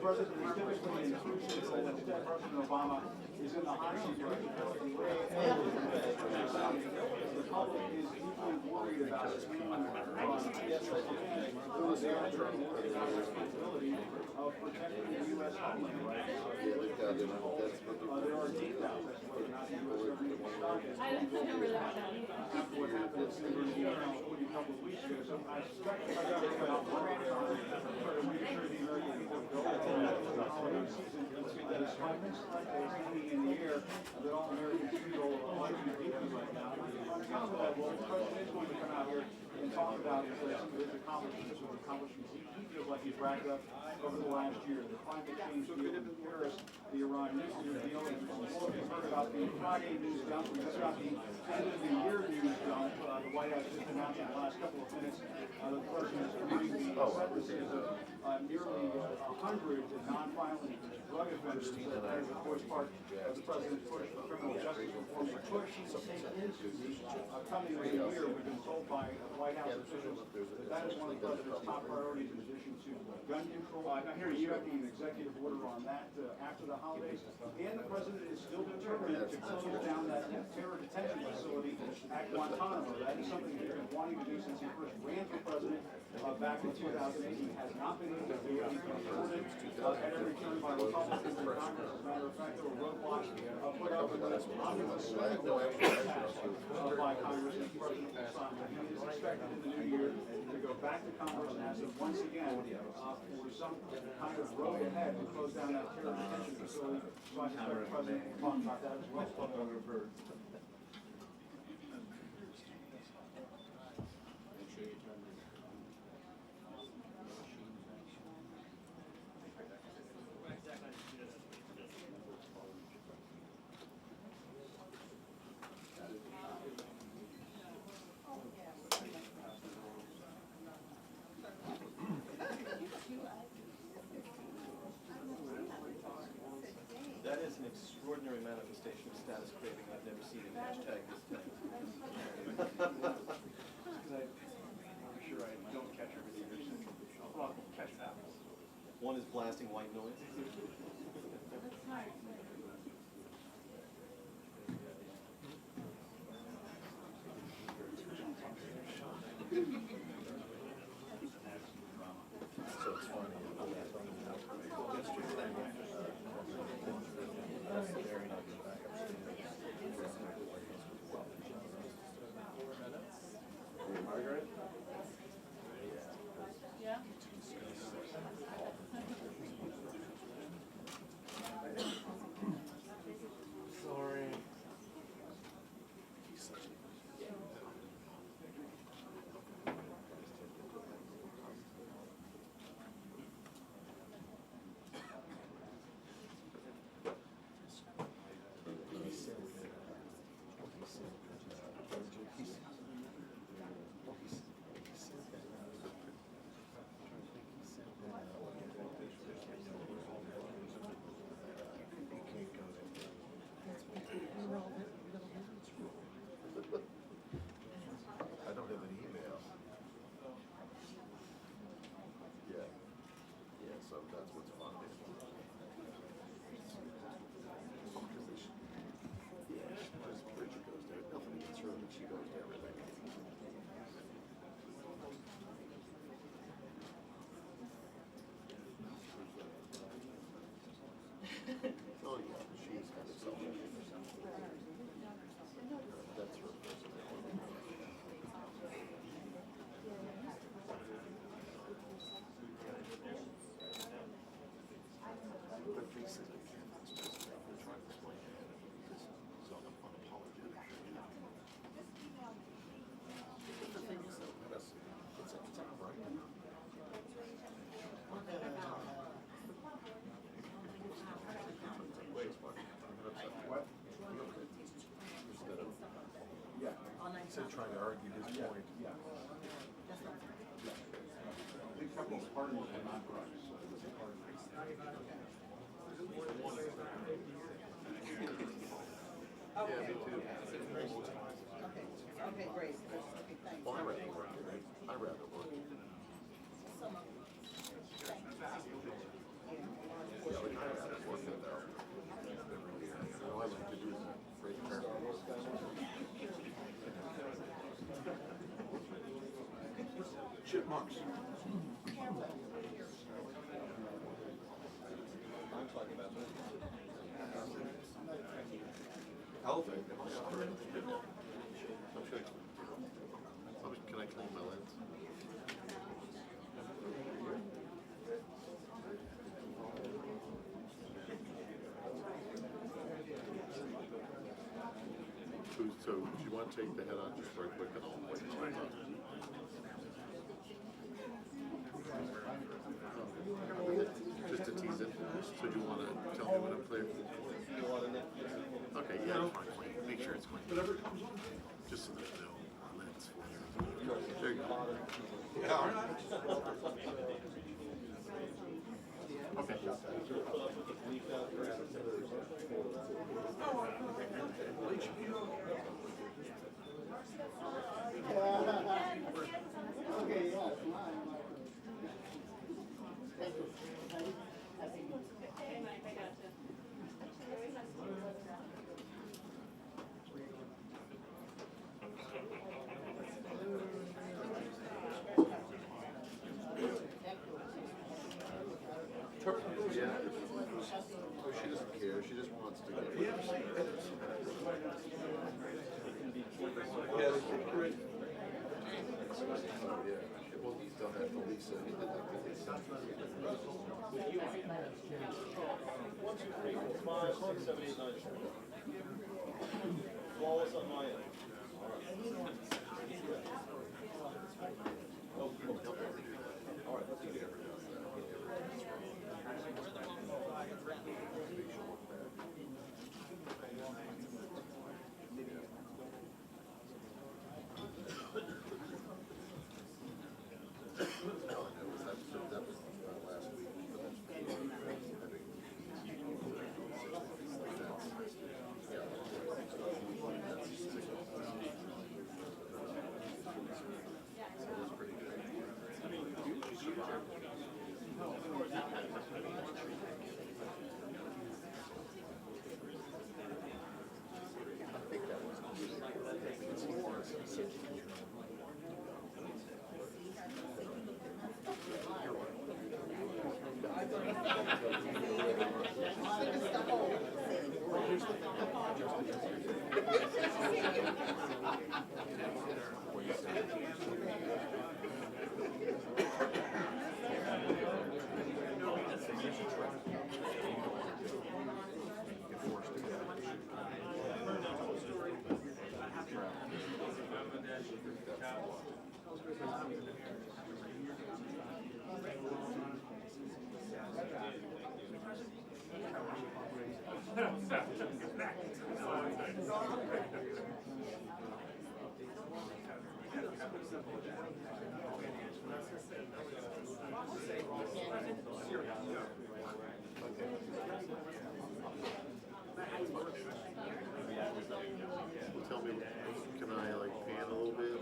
president is typically in the crucial role. Instead, President Obama is in the hot seat right now. The public is deeply worried about his handling of their responsibility of protecting the U.S. homeland right now. There are details as to whether or not the U.S. government will stop it. After what happened in a couple of weeks ago, so I suspect if I got to come out more on to make sure the American people go into the holiday season, that is conference like that is hanging in the air, that all Americans feel watching deeply right now. On account of that, well, the president is going to come out here and talk about some of his accomplishments or accomplishments he feels like he's racked up over the last year. The climate change deal in Paris, the Iran nuclear deal, and all of you heard about the Friday news dump. We just got the end of the year news dump. The White House just announced in the last couple of minutes the president is committing the sentences of nearly 100 non-violent drug offenders. That is, of course, part of the president's push for criminal justice reform. The push to take into the coming of the year, we've been told by White House officials that is one of the president's top priorities in addition to gun control. I hear you expecting an executive order on that after the holidays. And the president is still determined to close down that terror detention facility at Guantanamo. That is something he's been wanting to do since he first ran for president back in 2008. He has not been able to do it. He's been supported at every turn by Republicans in Congress. As a matter of fact, there were roadblocks put up with this omnibus bill by Congressman President Obama. He is expected in the new year to go back to Congress and ask them once again for some kind of road ahead to close down that terror detention facility. So I suspect the president will talk about that as well. That is an extraordinary manifestation of status craving I've never seen in hashtag this thing. Because I'm sure I don't catch everything you're saying. I'll catch that. One is blasting white noise. So it's funny. Margaret? Yeah? Sorry. I don't have an email. Yeah. Yeah, so that's what's fun. Yeah, because Bridget goes there. Nothing against her, but she goes to everything. Oh, yeah, she's kind of selfish. That's her personality. But basically, it's just we're trying to explain it because it's unapologetic. But the thing is, though, it's right. Wait, what? Instead of trying to argue his point. Yeah. I think a couple of parties are not drugs. So it's a party. Yeah, me too. Okay, great. Okay, thanks. Well, I rather work. I rather work. Hawks. I'm talking about that. Elephant. I'm sorry. Can I clean my lens? So, do you want to take the head on just very quick and I'll wait until I'm done? Just to tease it. So do you want to tell me what I'm clear? You want to nip? Okay, yeah, just want to clean. Make sure it's clean. Just so there's no lens flare. There you go. Yeah. Okay. Okay, yeah, it's mine. Thank you. Yeah. Oh, she doesn't care. She just wants to get rid of it. Yeah, they should create. Oh, yeah. Well, he's done that to Lisa. He did that to Lisa. 1, 2, 3, 4, 5, 6, 7, 8, 9. Flawless on my end. Oh, cool. All right, let's do it. Tell me, can I like pan a little bit? Or?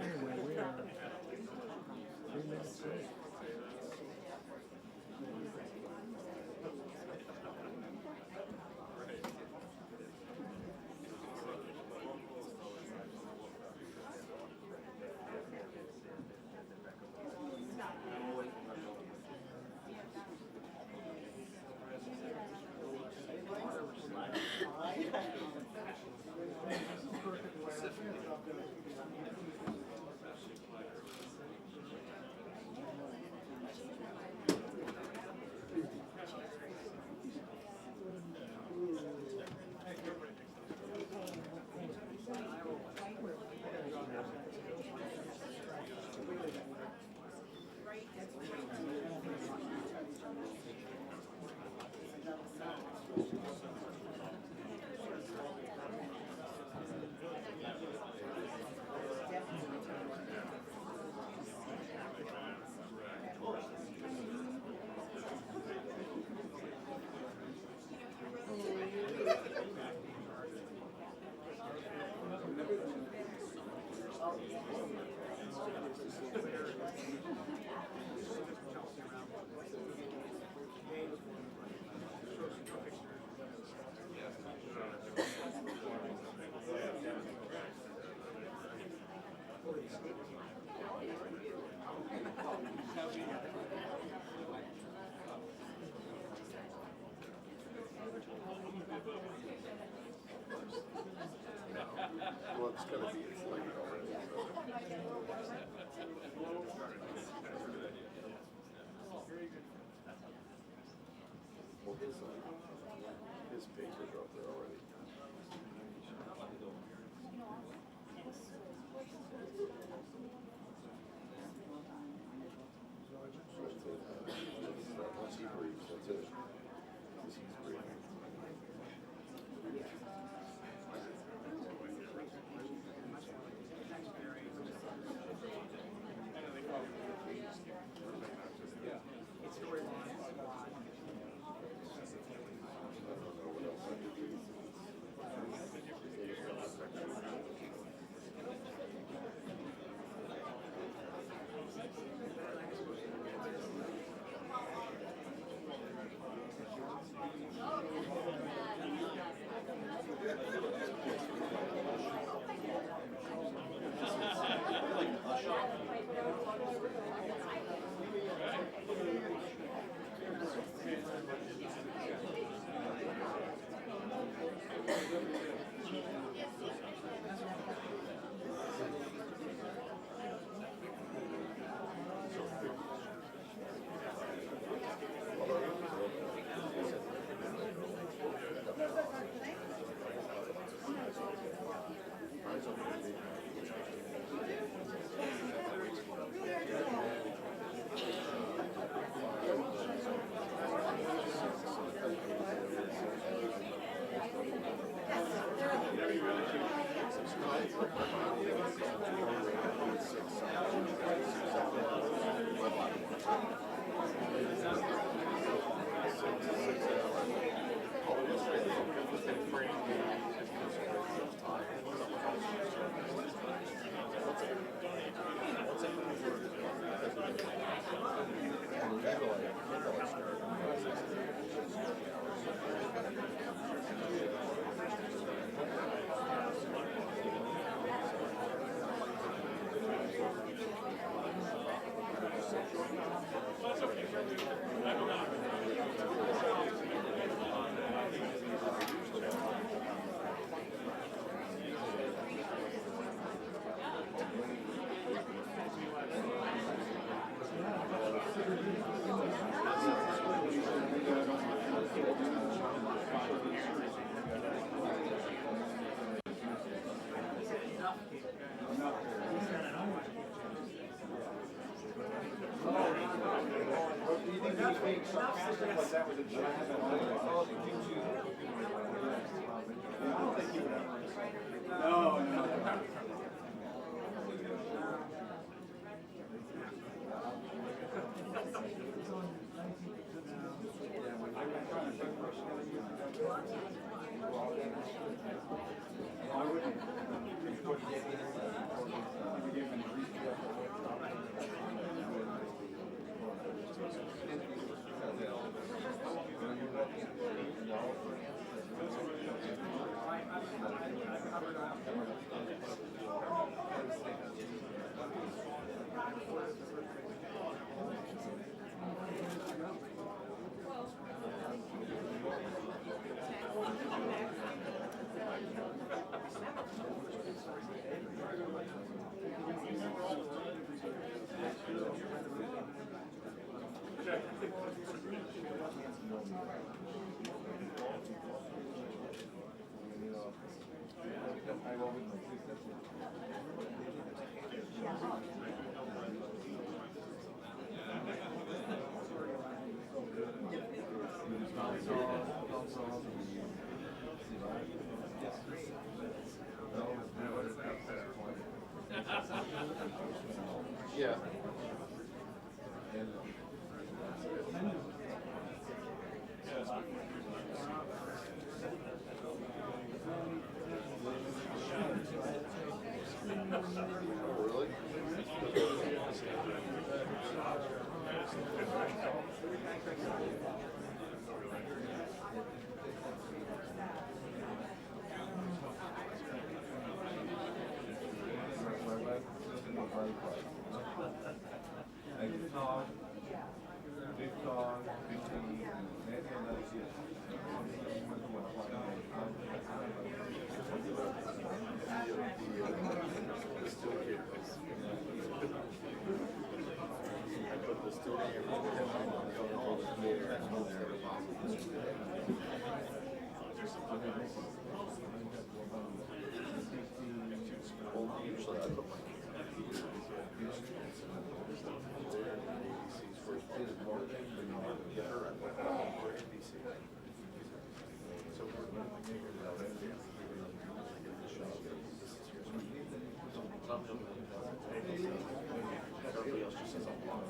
Anyway, we are 3 minutes late. Well, it's gonna be, it's like already. Well, his papers are up there already. Once he breathes, that's it. Once he's breathing. Yeah. Usually I put my ABC's first. Get her and put her ABC. So everybody else just says I'm wrong.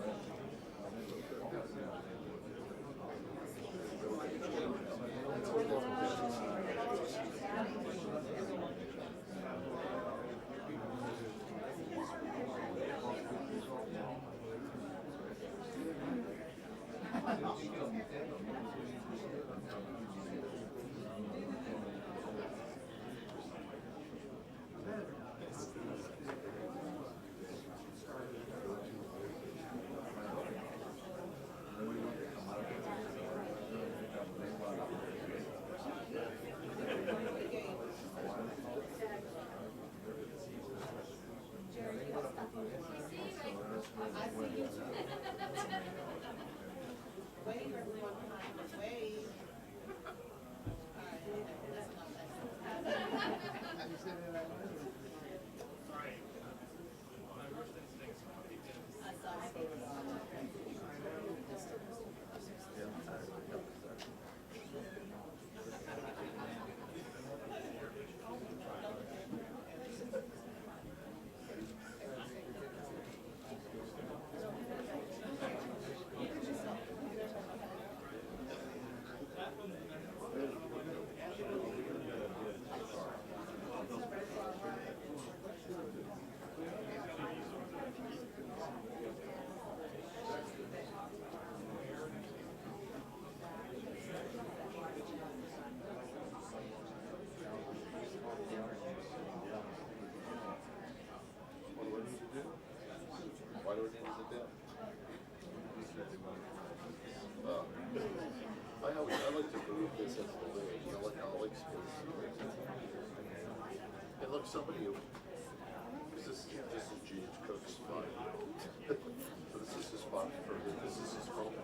Why do we need to do that? I like to move this as the way, you know, like how like space. And look, somebody who, this is Gene Cook's spot. So this is his spot for, this is his phone.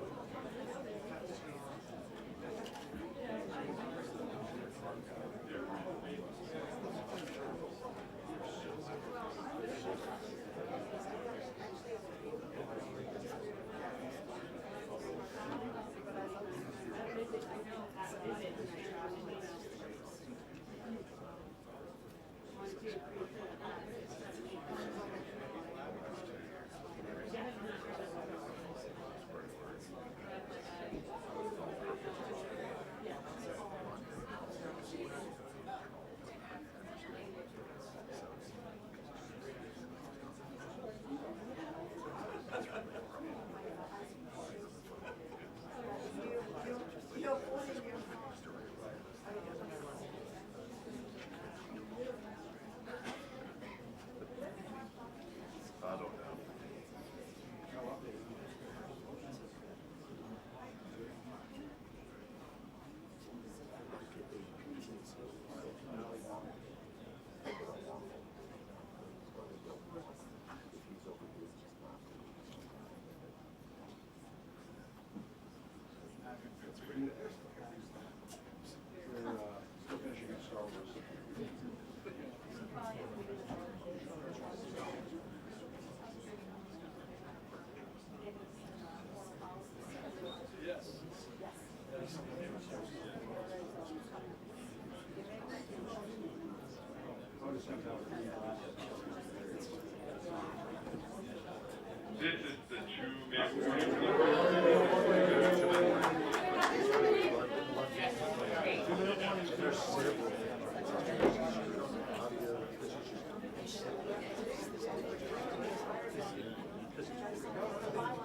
This is the true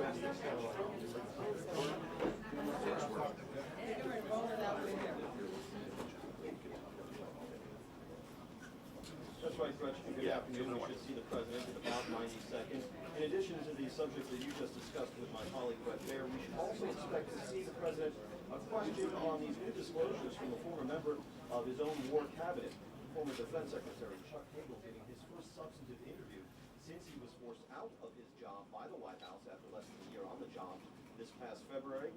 Audio. That's right, Gretchen. Good afternoon. We should see the president in about 90 seconds. In addition to the subject that you just discussed with my colleague Brett Baer, we should also expect to see the president question on these new disclosures from a former member of his own war cabinet, former Defense Secretary Chuck Hagel, giving his first substantive interview since he was forced out of his job by the White House after less than a year on the job this past February.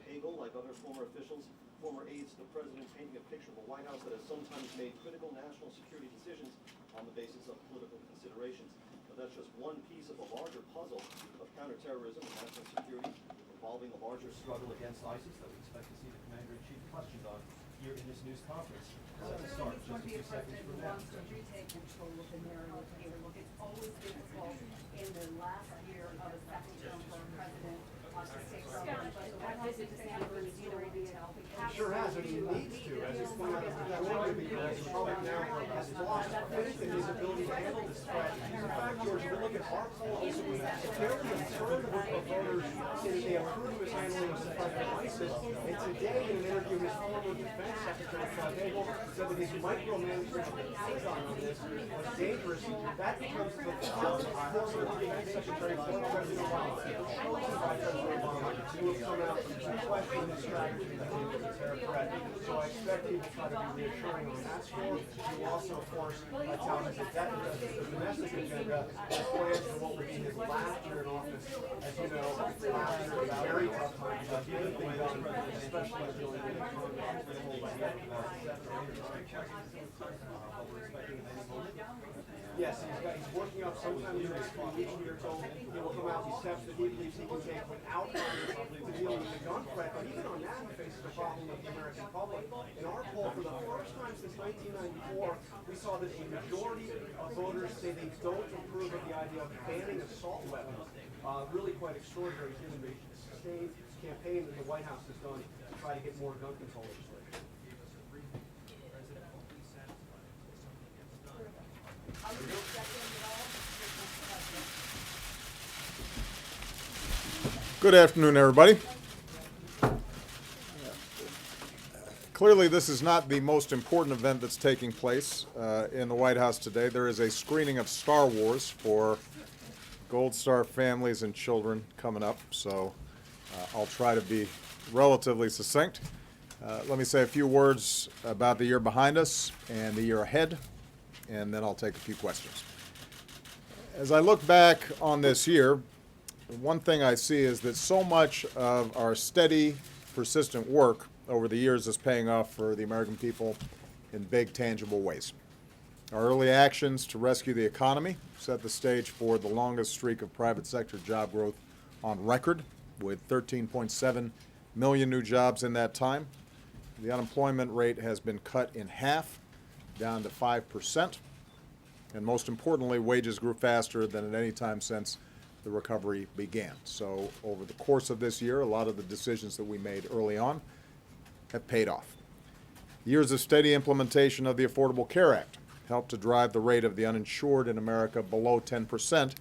Hagel, like other former officials, former aides to the president, painting a picture of a White House that has sometimes made critical national security decisions on the basis of political considerations. But that's just one piece of a larger puzzle of counterterrorism and national security involving a larger struggle against ISIS that we expect to see the commander-in-chief questioned on here in this news conference. Well, there is going to be a president who wants to retake control of the narrative here. Look, it's always difficult in the last year of a second term for a president to say something, but I visit to San Bernardino will be It sure has, and he needs to, as it's pointed out in the majority, because Trump now has lost faith in his ability to handle this threat. In fact, George, if you look at our polls, it's fairly absurd of voters saying that they approve of his handling of the fight with ISIS. And today, in an interview, his former defense secretary, Chuck Hagel, said that his micromanagement of the Pentagon on this was dangerous. That becomes the former defense secretary, former President Obama, chosen by President Obama, to have come out to question his strategy that he was a terror threat. So I expect him to try to be reassuring on that score. He will also, of course, tell us that the domestic agenda is plans for what will be his last year in office. As you know, last year was a very tough time to get anything done, especially dealing with Yes, he's working up sometime during this 3 weeks. We are told he will come out with steps that he believes he can take without Congress to deal with the gun threat. But even on that, he faces a problem with the American public. In our poll, for the first time since 1994, we saw that a majority of voters say they don't approve of the idea of banning assault weapons. Really quite extraordinary given the sustained campaign that the White House has done to try to get more gun control legislation. Good afternoon, everybody. Clearly, this is not the most important event that's taking place in the White House today. There is a screening of Star Wars for Gold Star families and children coming up, so I'll try to be relatively succinct. Let me say a few words about the year behind us and the year ahead, and then I'll take a few questions. As I look back on this year, one thing I see is that so much of our steady, persistent work over the years is paying off for the American people in big, tangible ways. Our early actions to rescue the economy set the stage for the longest streak of private sector job growth on record, with 13.7 million new jobs in that time. The unemployment rate has been cut in half, down to 5%. And most importantly, wages grew faster than at any time since the recovery began. So over the course of this year, a lot of the decisions that we made early on have paid off. Years of steady implementation of the Affordable Care Act helped to drive the rate of the uninsured in America below 10%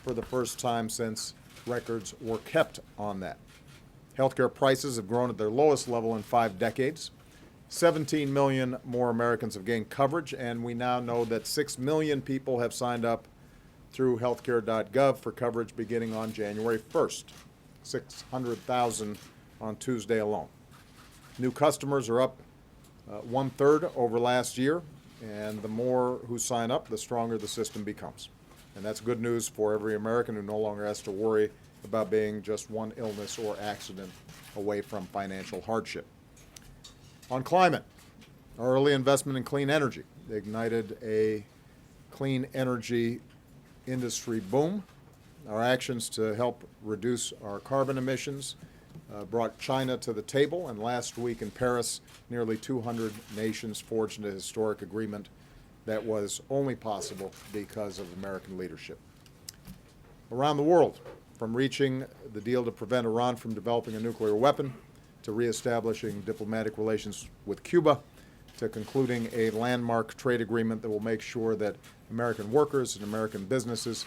for the first time since records were kept on that. Healthcare prices have grown at their lowest level in 5 decades. 17 million more Americans have gained coverage, and we now know that 6 million people have signed up through healthcare.gov for coverage beginning on January 1st, 600,000 on Tuesday alone. New customers are up 1/3 over last year, and the more who sign up, the stronger the system becomes. And that's good news for every American who no longer has to worry about being just one illness or accident away from financial hardship. On climate, our early investment in clean energy ignited a clean energy industry boom. Our actions to help reduce our carbon emissions brought China to the table, and last week in Paris, nearly 200 nations forged a historic agreement that was only possible because of American leadership. Around the world, from reaching the deal to prevent Iran from developing a nuclear weapon, to reestablishing diplomatic relations with Cuba, to concluding a landmark trade agreement that will make sure that American workers and American businesses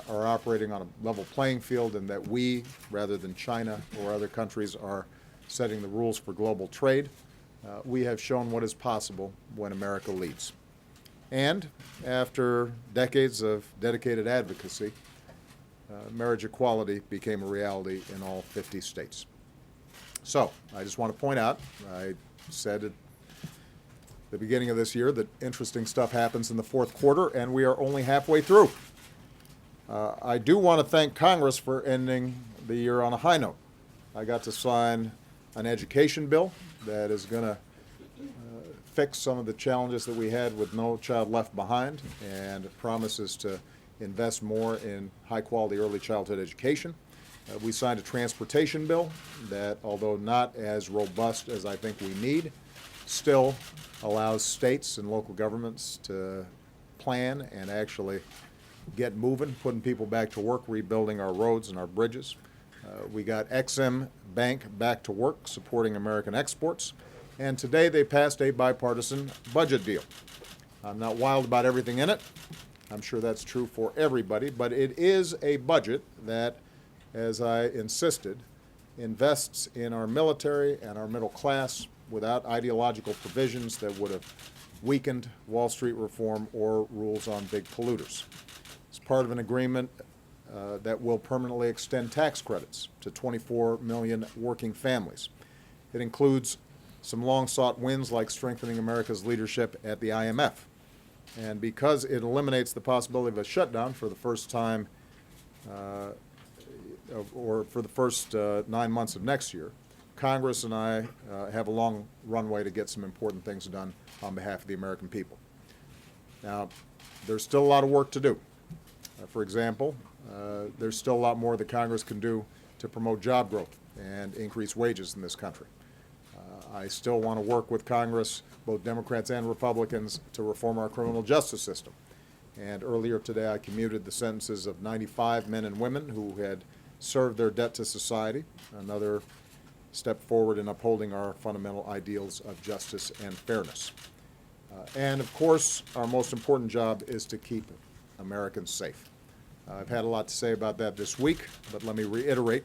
are operating on a level playing field, and that we, rather than China or other countries, are setting the rules for global trade. we have shown what is possible when America leads. And after decades of dedicated advocacy, marriage equality became a reality in all 50 states. So I just want to point out, I said at the beginning of this year that interesting stuff happens in the fourth quarter, and we are only halfway through. I do want to thank Congress for ending the year on a high note. I got to sign an education bill that is going to fix some of the challenges that we had with No Child Left Behind, and promises to invest more in high-quality early childhood education. We signed a transportation bill that, although not as robust as I think we need, still allows states and local governments to plan and actually get moving, putting people back to work, rebuilding our roads and our bridges. We got Ex-Im Bank back to work, supporting American exports. And today they passed a bipartisan budget deal. I'm not wild about everything in it. I'm sure that's true for everybody, but it is a budget that, as I insisted, invests in our military and our middle class without ideological provisions that would have weakened Wall Street reform or rules on big polluters. It's part of an agreement that will permanently extend tax credits to 24 million working families. It includes some long-sought wins like strengthening America's leadership at the IMF. And because it eliminates the possibility of a shutdown for the first time, or for the first 9 months of next year, Congress and I have a long runway to get some important things done on behalf of the American people. Now, there's still a lot of work to do. For example, there's still a lot more that Congress can do to promote job growth and increase wages in this country. I still want to work with Congress, both Democrats and Republicans, to reform our criminal justice system. And earlier today I commuted the sentences of 95 men and women who had served their debt to society, another step forward in upholding our fundamental ideals of justice and fairness. And of course, our most important job is to keep Americans safe. I've had a lot to say about that this week, but let me reiterate.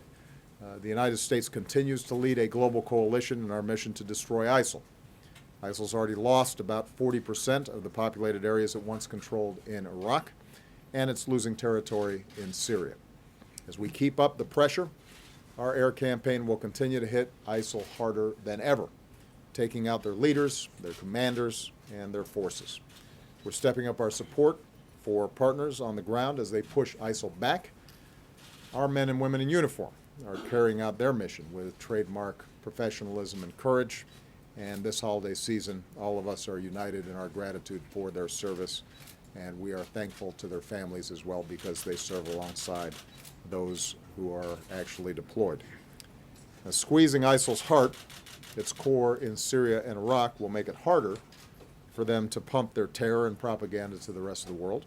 The United States continues to lead a global coalition in our mission to destroy ISIL. ISIL's already lost about 40% of the populated areas it once controlled in Iraq, and it's losing territory in Syria. As we keep up the pressure, our air campaign will continue to hit ISIL harder than ever, taking out their leaders, their commanders, and their forces. We're stepping up our support for partners on the ground as they push ISIL back. Our men and women in uniform are carrying out their mission with trademark professionalism and courage. And this holiday season, all of us are united in our gratitude for their service, and we are thankful to their families as well because they serve alongside those who are actually deployed. Now, squeezing ISIL's heart, its core in Syria and Iraq, will make it harder for them to pump their terror and propaganda to the rest of the world.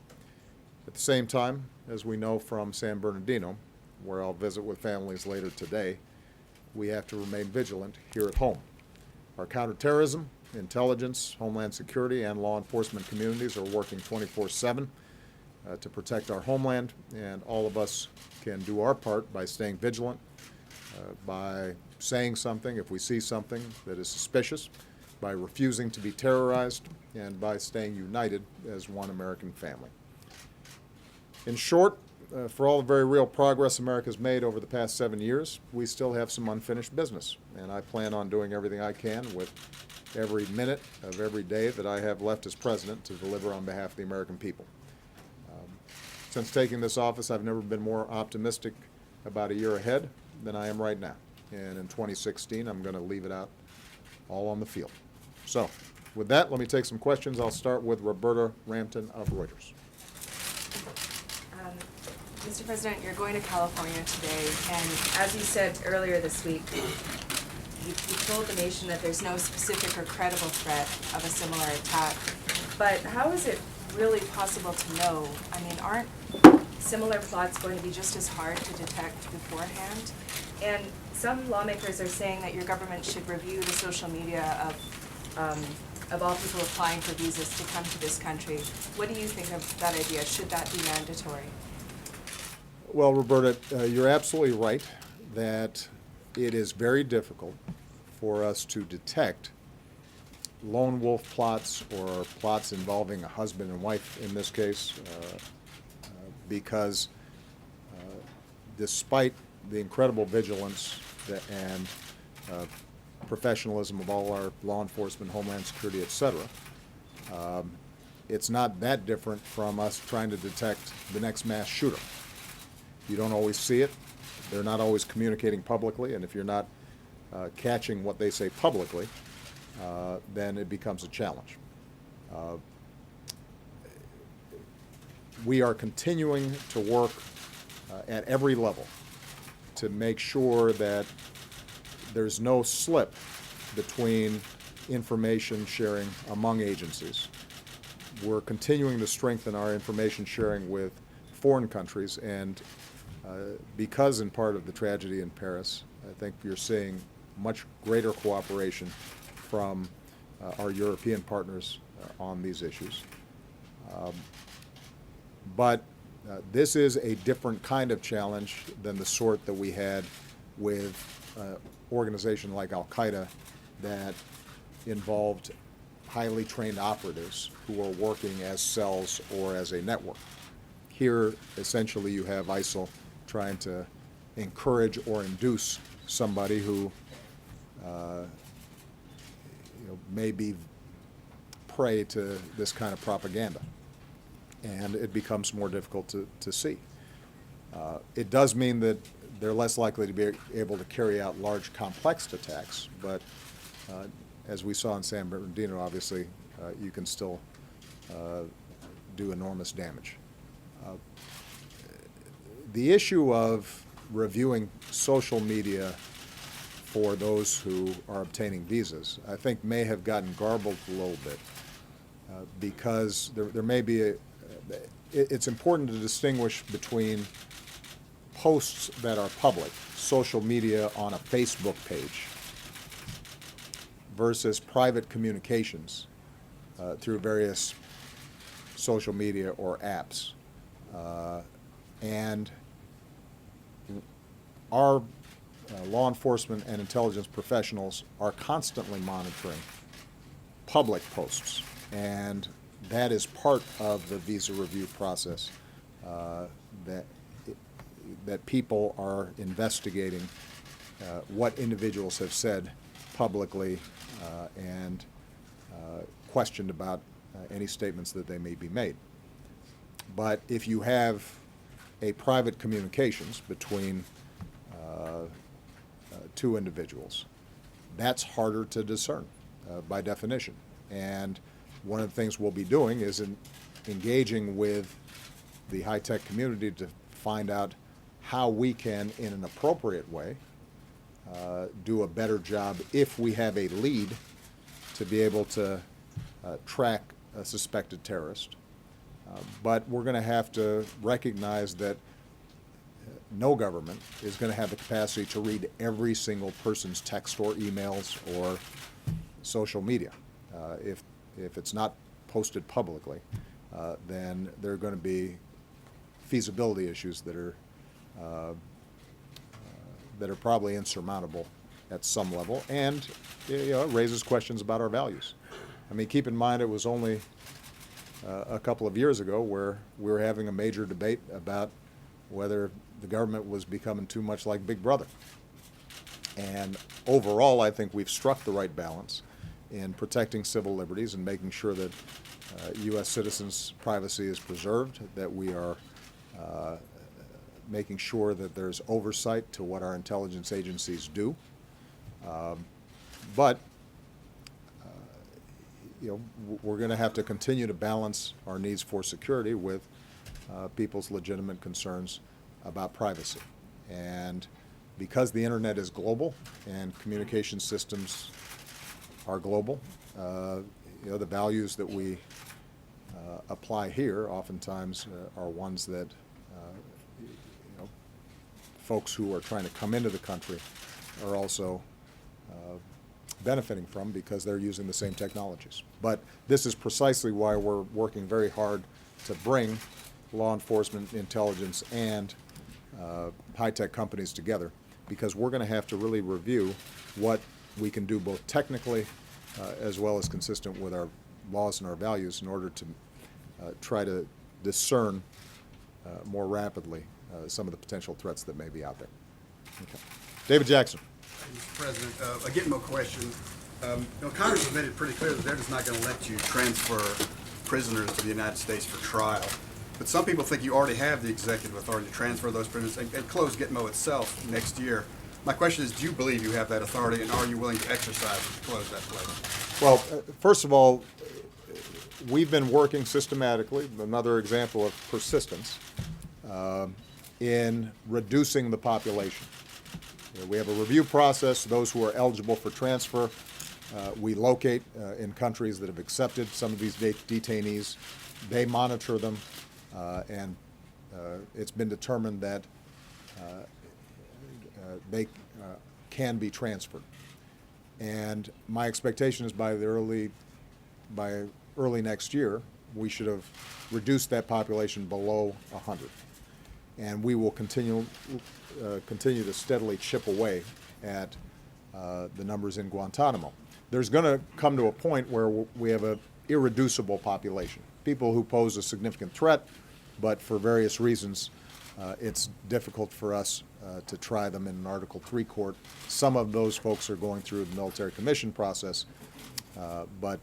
At the same time, as we know from San Bernardino, where I'll visit with families later today, we have to remain vigilant here at home. Our counterterrorism, intelligence, homeland security, and law enforcement communities are working 24/7 to protect our homeland, and all of us can do our part by staying vigilant, by saying something if we see something that is suspicious, by refusing to be terrorized, and by staying united as one American family. In short, for all the very real progress America's made over the past 7 years, we still have some unfinished business, and I plan on doing everything I can with every minute of every day that I have left as president to deliver on behalf of the American people. Since taking this office, I've never been more optimistic about a year ahead than I am right now, and in 2016, I'm going to leave it out all on the field. So, with that, let me take some questions. I'll start with Roberta Rampton of Reuters. Mr. President, you're going to California today, and as you said earlier this week, you told the nation that there's no specific or credible threat of a similar attack. But how is it really possible to know? I mean, aren't similar plots going to be just as hard to detect beforehand? And some lawmakers are saying that your government should review the social media of all people applying for visas to come to this country. What do you think of that idea? Should that be mandatory? Well, Roberta, you're absolutely right that it is very difficult for us to detect lone wolf plots or plots involving a husband and wife in this case, because despite the incredible vigilance and professionalism of all our law enforcement, Homeland Security, et cetera, it's not that different from us trying to detect the next mass shooter. You don't always see it. They're not always communicating publicly, and if you're not catching what they say publicly, then it becomes a challenge. We are continuing to work at every level to make sure that there's no slip between information sharing among agencies. We're continuing to strengthen our information sharing with foreign countries, and because in part of the tragedy in Paris, I think you're seeing much greater cooperation from our European partners on these issues. But this is a different kind of challenge than the sort that we had with an organization like Al-Qaeda that involved highly trained operatives who are working as cells or as a network. Here, essentially, you have ISIL trying to encourage or induce somebody who may be prey to this kind of propaganda, and it becomes more difficult to see. It does mean that they're less likely to be able to carry out large, complex attacks, but as we saw in San Bernardino, obviously, you can still do enormous damage. The issue of reviewing social media for those who are obtaining visas, I think may have gotten garbled a little bit because there may be it's important to distinguish between posts that are public, social media on a Facebook page, versus private communications through various social media or apps. And our law enforcement and intelligence professionals are constantly monitoring public posts, and that is part of the visa review process, that people are investigating what individuals have said publicly and questioned about any statements that they may be made. But if you have a private communications between two individuals, that's harder to discern by definition. And one of the things we'll be doing is engaging with the high-tech community to find out how we can, in an appropriate way, do a better job if we have a lead to be able to track a suspected terrorist. But we're going to have to recognize that no government is going to have the capacity to read every single person's text or emails or social media. If it's not posted publicly, then there are going to be feasibility issues that are probably insurmountable at some level, and it raises questions about our values. I mean, keep in mind it was only a couple of years ago where we were having a major debate about whether the government was becoming too much like Big Brother. And overall, I think we've struck the right balance in protecting civil liberties and making sure that U.S. citizens' privacy is preserved, that we are making sure that there's oversight to what our intelligence agencies do. But we're going to have to continue to balance our needs for security with people's legitimate concerns about privacy. And because the internet is global and communication systems are global, the values that we apply here oftentimes are ones that folks who are trying to come into the country are also benefiting from, because they're using the same technologies. But this is precisely why we're working very hard to bring law enforcement, intelligence, and high-tech companies together, because we're going to have to really review what we can do both technically as well as consistent with our laws and our values in order to try to discern more rapidly some of the potential threats that may be out there. Okay. David Jackson. Mr. President, a Gitmo question. Congress has made it pretty clear that they're just not going to let you transfer prisoners to the United States for trial. But some people think you already have the executive authority to transfer those prisoners and close Gitmo itself next year. My question is, do you believe you have that authority, and are you willing to exercise it to close that place? Well, first of all, we've been working systematically, another example of persistence, in reducing the population. We have a review process. Those who are eligible for transfer, we locate in countries that have accepted some of these detainees. They monitor them, and it's been determined that they can be transferred. And my expectation is by early next year, we should have reduced that population below 100. And we will continue to steadily chip away at the numbers in Guantanamo. There's going to come to a point where we have an irreducible population, people who pose a significant threat, but for various reasons, it's difficult for us to try them in an Article III court. Some of those folks are going through the military commission process, but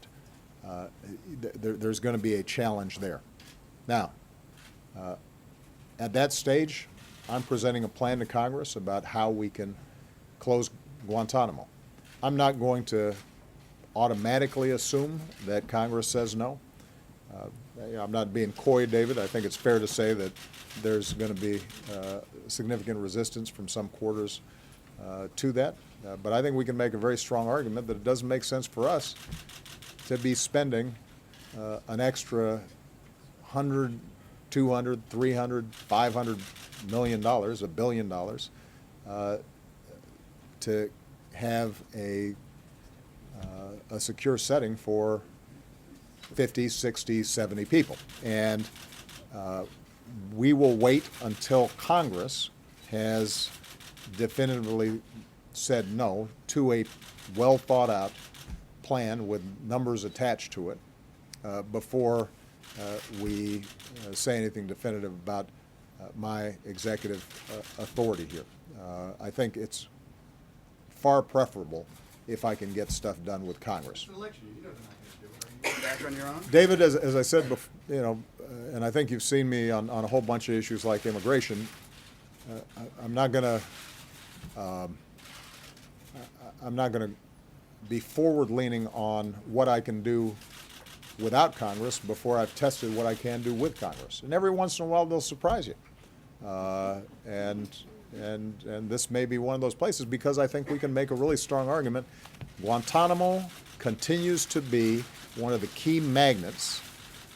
there's going to be a challenge there. Now, at that stage, I'm presenting a plan to Congress about how we can close Guantanamo. I'm not going to automatically assume that Congress says no. I'm not being coy, David. I think it's fair to say that there's going to be significant resistance from some quarters to that. But I think we can make a very strong argument that it doesn't make sense for us to be spending an extra $100, $200, $300, $500 million, $1 billion, to have a secure setting for 50, 60, 70 people. And we will wait until Congress has definitively said no to a well-thought-out plan with numbers attached to it before we say anything definitive about my executive authority here. I think it's far preferable if I can get stuff done with Congress. It's an election year. You know they're not going to do it. Are you back on your own? David, as I said before, and I think you've seen me on a whole bunch of issues like immigration. I'm not going to be forward-leaning on what I can do without Congress before I've tested what I can do with Congress. And every once in a while they'll surprise you. And this may be one of those places because I think we can make a really strong argument. Guantanamo continues to be one of the key magnets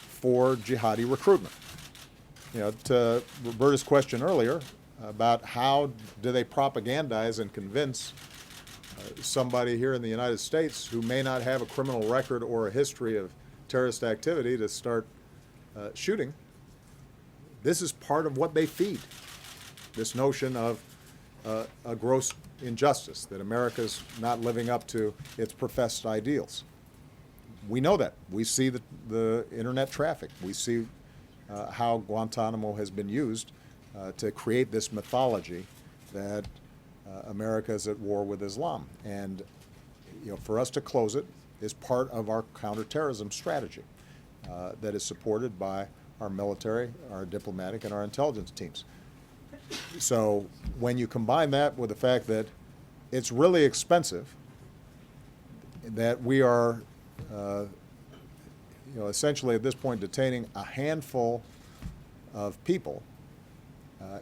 for jihadi recruitment. To Roberta's question earlier about how do they propagandize and convince somebody here in the United States who may not have a criminal record or a history of terrorist activity to start shooting. This is part of what they feed, this notion of a gross injustice, that America's not living up to its professed ideals. We know that. We see the internet traffic. We see how Guantanamo has been used to create this mythology that America is at war with Islam. And for us to close it is part of our counterterrorism strategy that is supported by our military, our diplomatic, and our intelligence teams. So when you combine that with the fact that it's really expensive, that we are essentially at this point detaining a handful of people,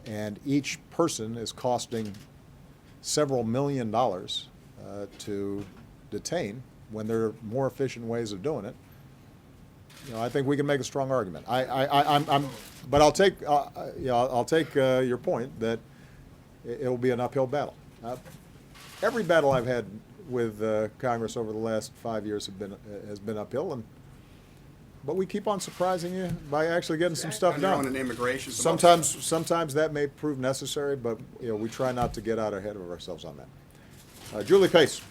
and each person is costing several $1 million to detain when there are more efficient ways of doing it. I think we can make a strong argument. But I'll take your point that it'll be an uphill battle. Every battle I've had with Congress over the last 5 years has been uphill, but we keep on surprising you by actually getting some stuff done. On immigration. Sometimes that may prove necessary, but we try not to get out ahead of ourselves on that. Julie Pace.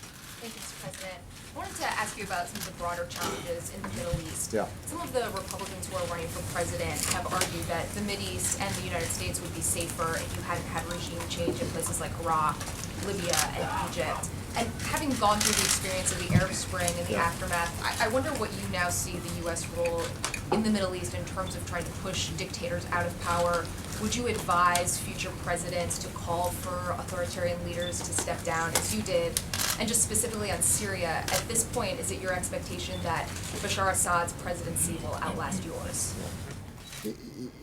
Thank you, Mr. President. I wanted to ask you about some of the broader challenges in the Middle East. Yeah. Some of the Republicans who are running for president have argued that the Mideast and the United States would be safer if you hadn't had regime change in places like Iraq, Libya, and Egypt. And having gone through the experience of the Arab Spring and the aftermath, I wonder what you now see the U.S. role in the Middle East in terms of trying to push dictators out of power. Would you advise future presidents to call for authoritarian leaders to step down, as you did? And just specifically on Syria, at this point, is it your expectation that Bashar Assad's presidency will outlast yours?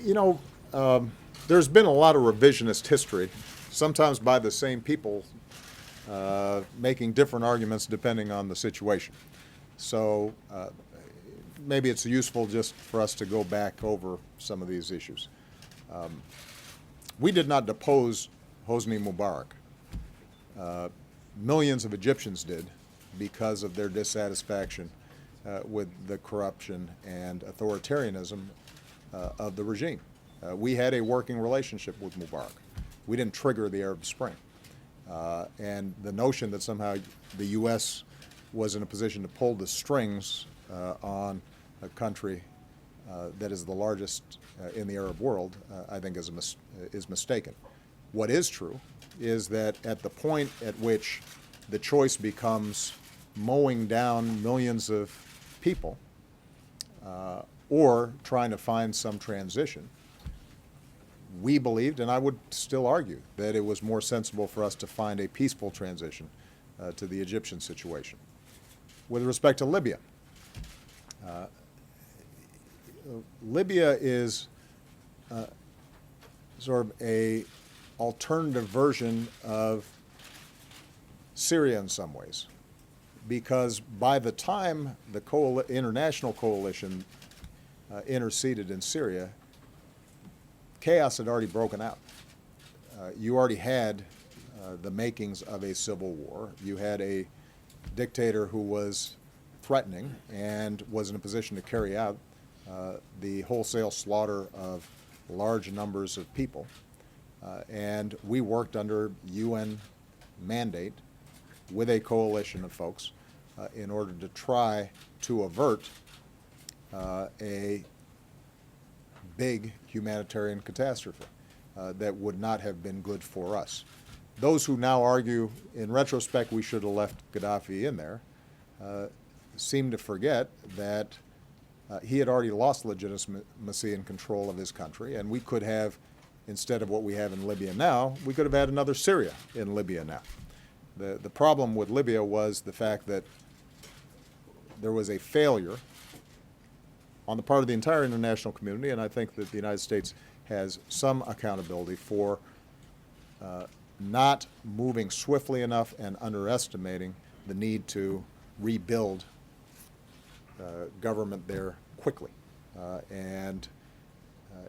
You know, there's been a lot of revisionist history, sometimes by the same people, making different arguments depending on the situation. So maybe it's useful just for us to go back over some of these issues. We did not depose Hosni Mubarak. Millions of Egyptians did because of their dissatisfaction with the corruption and authoritarianism of the regime. We had a working relationship with Mubarak. We didn't trigger the Arab Spring. And the notion that somehow the U.S. was in a position to pull the strings on a country that is the largest in the Arab world, I think is mistaken. What is true is that at the point at which the choice becomes mowing down millions of people or trying to find some transition, we believed, and I would still argue, that it was more sensible for us to find a peaceful transition to the Egyptian situation. With respect to Libya, Libya is sort of a alternative version of Syria in some ways, because by the time the international coalition interceded in Syria, chaos had already broken out. You already had the makings of a civil war. You had a dictator who was threatening and was in a position to carry out the wholesale slaughter of large numbers of people. And we worked under UN mandate with a coalition of folks in order to try to avert a big humanitarian catastrophe that would not have been good for us. Those who now argue, in retrospect, we should have left Gaddafi in there, seem to forget that he had already lost legitimacy and control of his country, and we could have, instead of what we have in Libya now, we could have had another Syria in Libya now. The problem with Libya was the fact that there was a failure on the part of the entire international community, and I think that the United States has some accountability for not moving swiftly enough and underestimating the need to rebuild government there quickly. And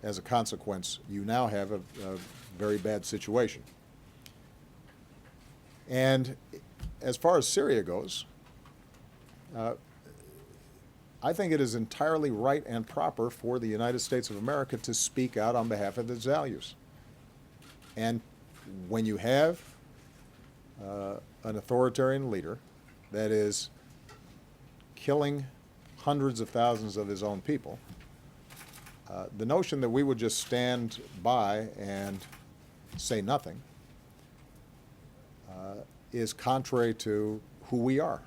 as a consequence, you now have a very bad situation. And as far as Syria goes, I think it is entirely right and proper for the United States of America to speak out on behalf of its values. And when you have an authoritarian leader that is killing hundreds of thousands of his own people, the notion that we would just stand by and say nothing is contrary to who we are.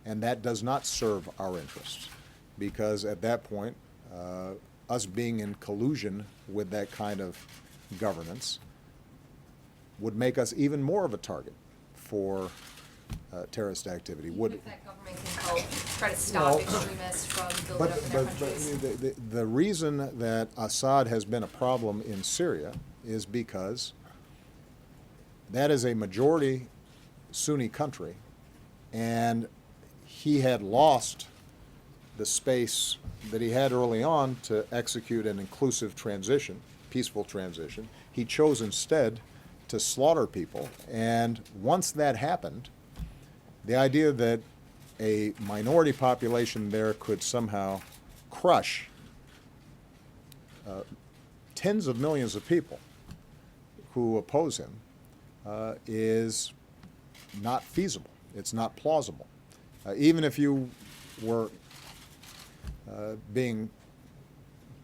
And that does not serve our interests, because at that point, us being in collusion with that kind of governance would make us even more of a target for terrorist activity. Even if that government can help try to stop extremists from building up in their countries? The reason that Assad has been a problem in Syria is because that is a majority Sunni country, and he had lost the space that he had early on to execute an inclusive transition, peaceful transition. He chose instead to slaughter people, and once that happened, the idea that a minority population there could somehow crush tens of millions of people who oppose him is not feasible. It's not plausible. Even if you were being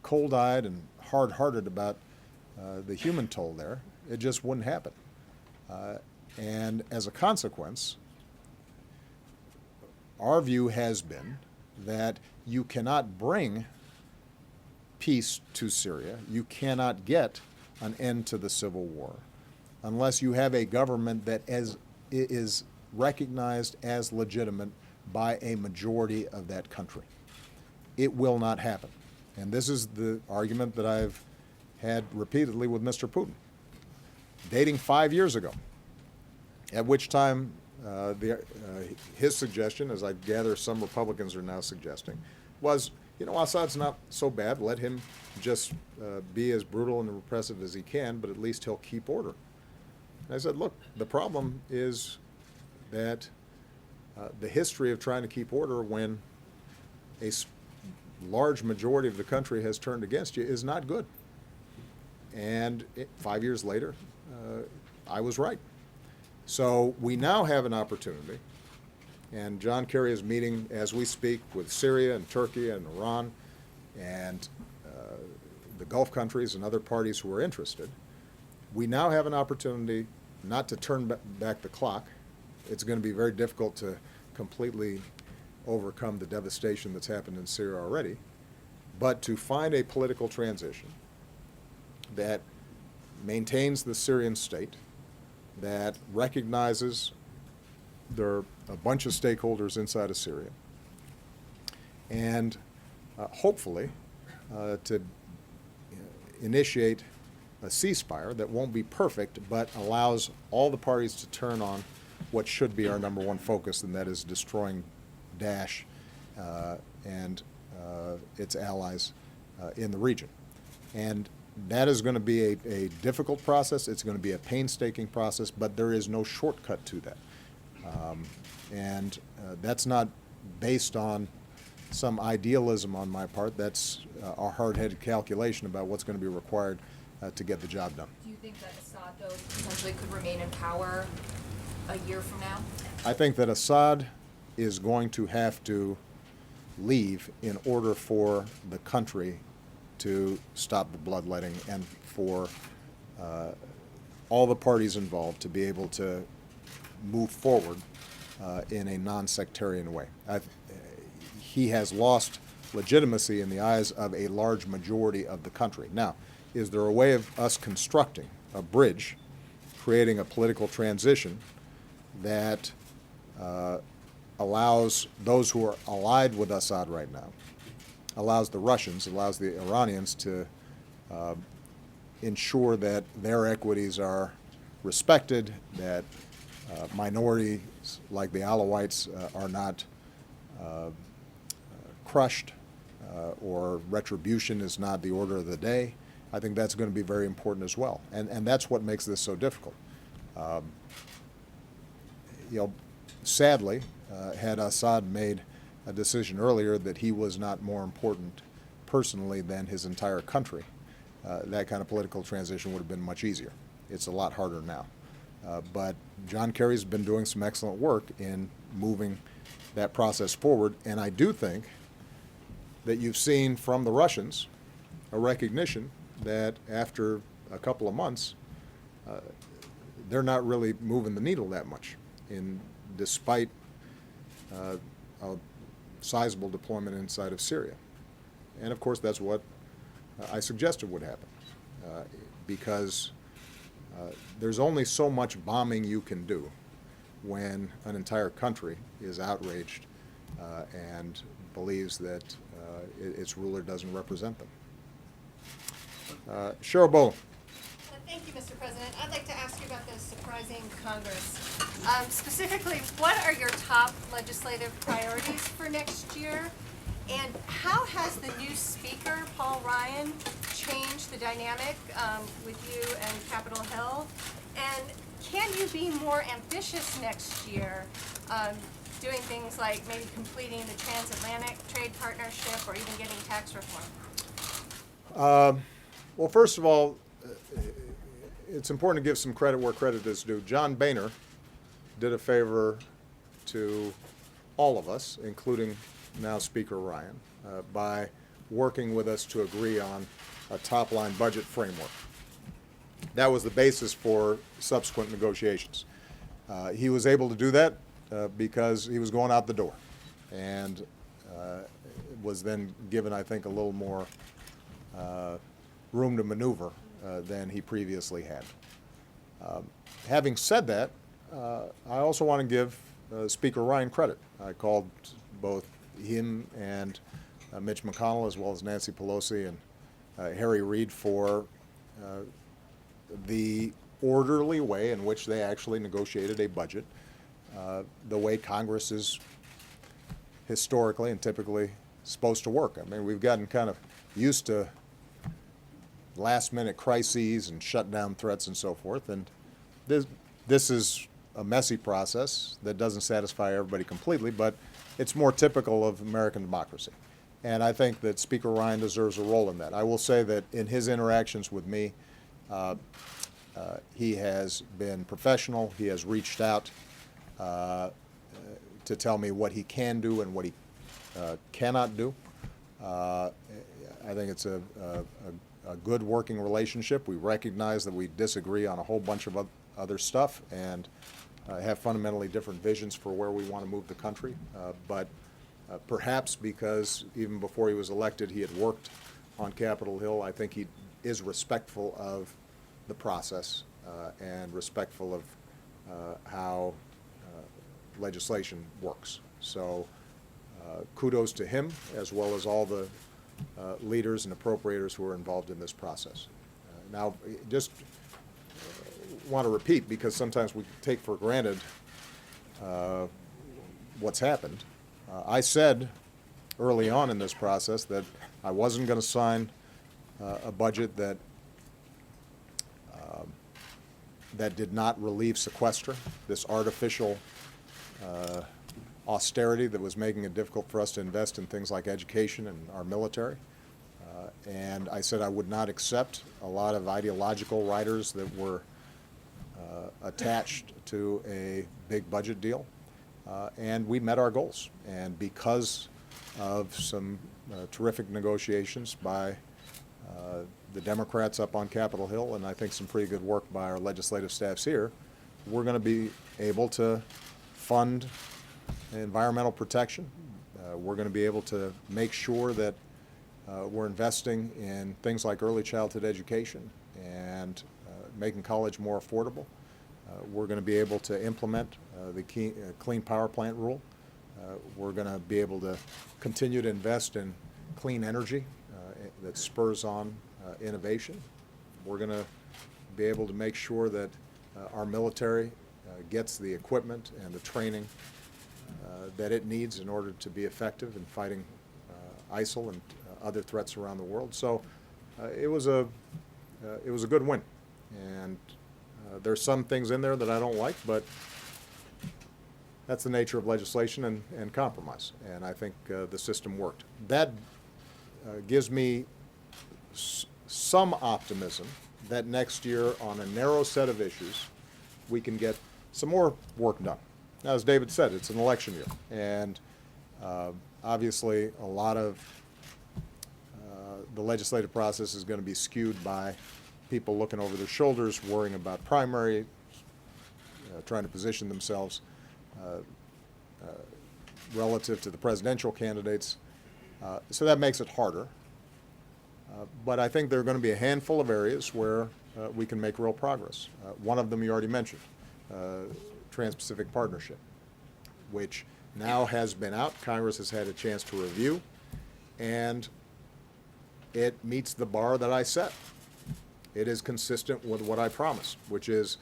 cold-eyed and hard-hearted about the human toll there, it just wouldn't happen. And as a consequence, our view has been that you cannot bring peace to Syria, you cannot get an end to the civil war unless you have a government that is recognized as legitimate by a majority of that country. It will not happen. And this is the argument that I've had repeatedly with Mr. Putin, dating 5 years ago, at which time his suggestion, as I gather some Republicans are now suggesting, was, you know, Assad's not so bad. Let him just be as brutal and repressive as he can, but at least he'll keep order. And I said, look, the problem is that the history of trying to keep order when a large majority of the country has turned against you is not good. And 5 years later, I was right. So we now have an opportunity, and John Kerry is meeting as we speak with Syria and Turkey and Iran and the Gulf countries and other parties who are interested. We now have an opportunity not to turn back the clock. It's going to be very difficult to completely overcome the devastation that's happened in Syria already, but to find a political transition that maintains the Syrian state, that recognizes there are a bunch of stakeholders inside of Syria, and hopefully to initiate a ceasefire that won't be perfect but allows all the parties to turn on what should be our number one focus, and that is destroying Daesh and its allies in the region. And that is going to be a difficult process. It's going to be a painstaking process, but there is no shortcut to that. And that's not based on some idealism on my part. That's a hard-headed calculation about what's going to be required to get the job done. Do you think that Assad, though, potentially could remain in power a year from now? I think that Assad is going to have to leave in order for the country to stop the bloodletting and for all the parties involved to be able to move forward in a non-sectarian way. He has lost legitimacy in the eyes of a large majority of the country. Now, is there a way of us constructing a bridge, creating a political transition that allows those who are allied with Assad right now, allows the Russians, allows the Iranians to ensure that their equities are respected, that minorities like the Alawites are not crushed or retribution is not the order of the day. I think that's going to be very important as well. And that's what makes this so difficult. Sadly, had Assad made a decision earlier that he was not more important personally than his entire country, that kind of political transition would have been much easier. It's a lot harder now. But John Kerry's been doing some excellent work in moving that process forward, and I do think that you've seen from the Russians a recognition that after a couple of months, they're not really moving the needle that much, despite a sizable deployment inside of Syria. And of course, that's what I suggested would happen, because there's only so much bombing you can do when an entire country is outraged and believes that its ruler doesn't represent them. Cheryl Bowen. Thank you, Mr. President. I'd like to ask you about the surprising Congress. Specifically, what are your top legislative priorities for next year? And how has the new Speaker, Paul Ryan, changed the dynamic with you and Capitol Hill? And can you be more ambitious next year, doing things like maybe completing the transatlantic trade partnership or even getting tax reform? Well, first of all, it's important to give some credit where credit is due. John Boehner did a favor to all of us, including now Speaker Ryan, by working with us to agree on a top-line budget framework. That was the basis for subsequent negotiations. He was able to do that because he was going out the door, and was then given, I think, a little more room to maneuver than he previously had. Having said that, I also want to give Speaker Ryan credit. I called both him and Mitch McConnell, as well as Nancy Pelosi and Harry Reid, for the orderly way in which they actually negotiated a budget, the way Congress is historically and typically supposed to work. I mean, we've gotten kind of used to last-minute crises and shutdown threats and so forth, and this is a messy process that doesn't satisfy everybody completely, but it's more typical of American democracy. And I think that Speaker Ryan deserves a role in that. I will say that in his interactions with me, he has been professional. He has reached out to tell me what he can do and what he cannot do. I think it's a good working relationship. We recognize that we disagree on a whole bunch of other stuff and have fundamentally different visions for where we want to move the country. But perhaps because even before he was elected, he had worked on Capitol Hill, I think he is respectful of the process and respectful of how legislation works. So kudos to him, as well as all the leaders and appropriators who are involved in this process. Now, just want to repeat, because sometimes we take for granted what's happened. I said early on in this process that I wasn't going to sign a budget that that did not relieve sequester, this artificial austerity that was making it difficult for us to invest in things like education and our military. And I said I would not accept a lot of ideological riders that were attached to a big budget deal. And we met our goals. And because of some terrific negotiations by the Democrats up on Capitol Hill, and I think some pretty good work by our legislative staffs here, we're going to be able to fund environmental protection. We're going to be able to make sure that we're investing in things like early childhood education and making college more affordable. We're going to be able to implement the Clean Power Plant rule. We're going to be able to continue to invest in clean energy that spurs on innovation. We're going to be able to make sure that our military gets the equipment and the training that it needs in order to be effective in fighting ISIL and other threats around the world. So it was a good win. And there's some things in there that I don't like, but that's the nature of legislation and compromise. And I think the system worked. That gives me some optimism that next year, on a narrow set of issues, we can get some more work done. Now, as David said, it's an election year, and obviously a lot of the legislative process is going to be skewed by people looking over their shoulders, worrying about primary, trying to position themselves relative to the presidential candidates. So that makes it harder. But I think there are going to be a handful of areas where we can make real progress. One of them you already mentioned, Trans-Pacific Partnership, which now has been out. Congress has had a chance to review, and it meets the bar that I set. It is consistent with what I promised, which is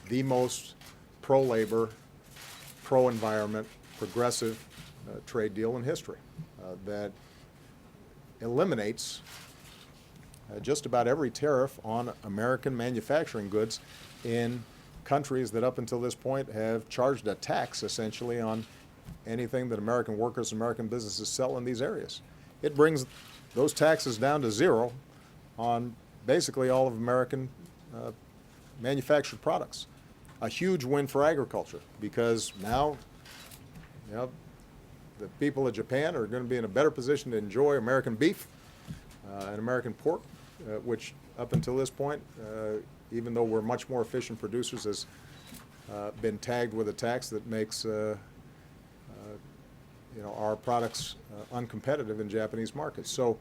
the most pro-labor, pro-environment, progressive trade deal in history that eliminates just about every tariff on American manufacturing goods in countries that up until this point have charged a tax essentially on anything that American workers and American businesses sell in these areas. It brings those taxes down to zero on basically all of American manufactured products. A huge win for agriculture, because now, the people of Japan are going to be in a better position to enjoy American beef and American pork, which up until this point, even though we're much more efficient producers, has been tagged with a tax that makes our products uncompetitive in Japanese markets. So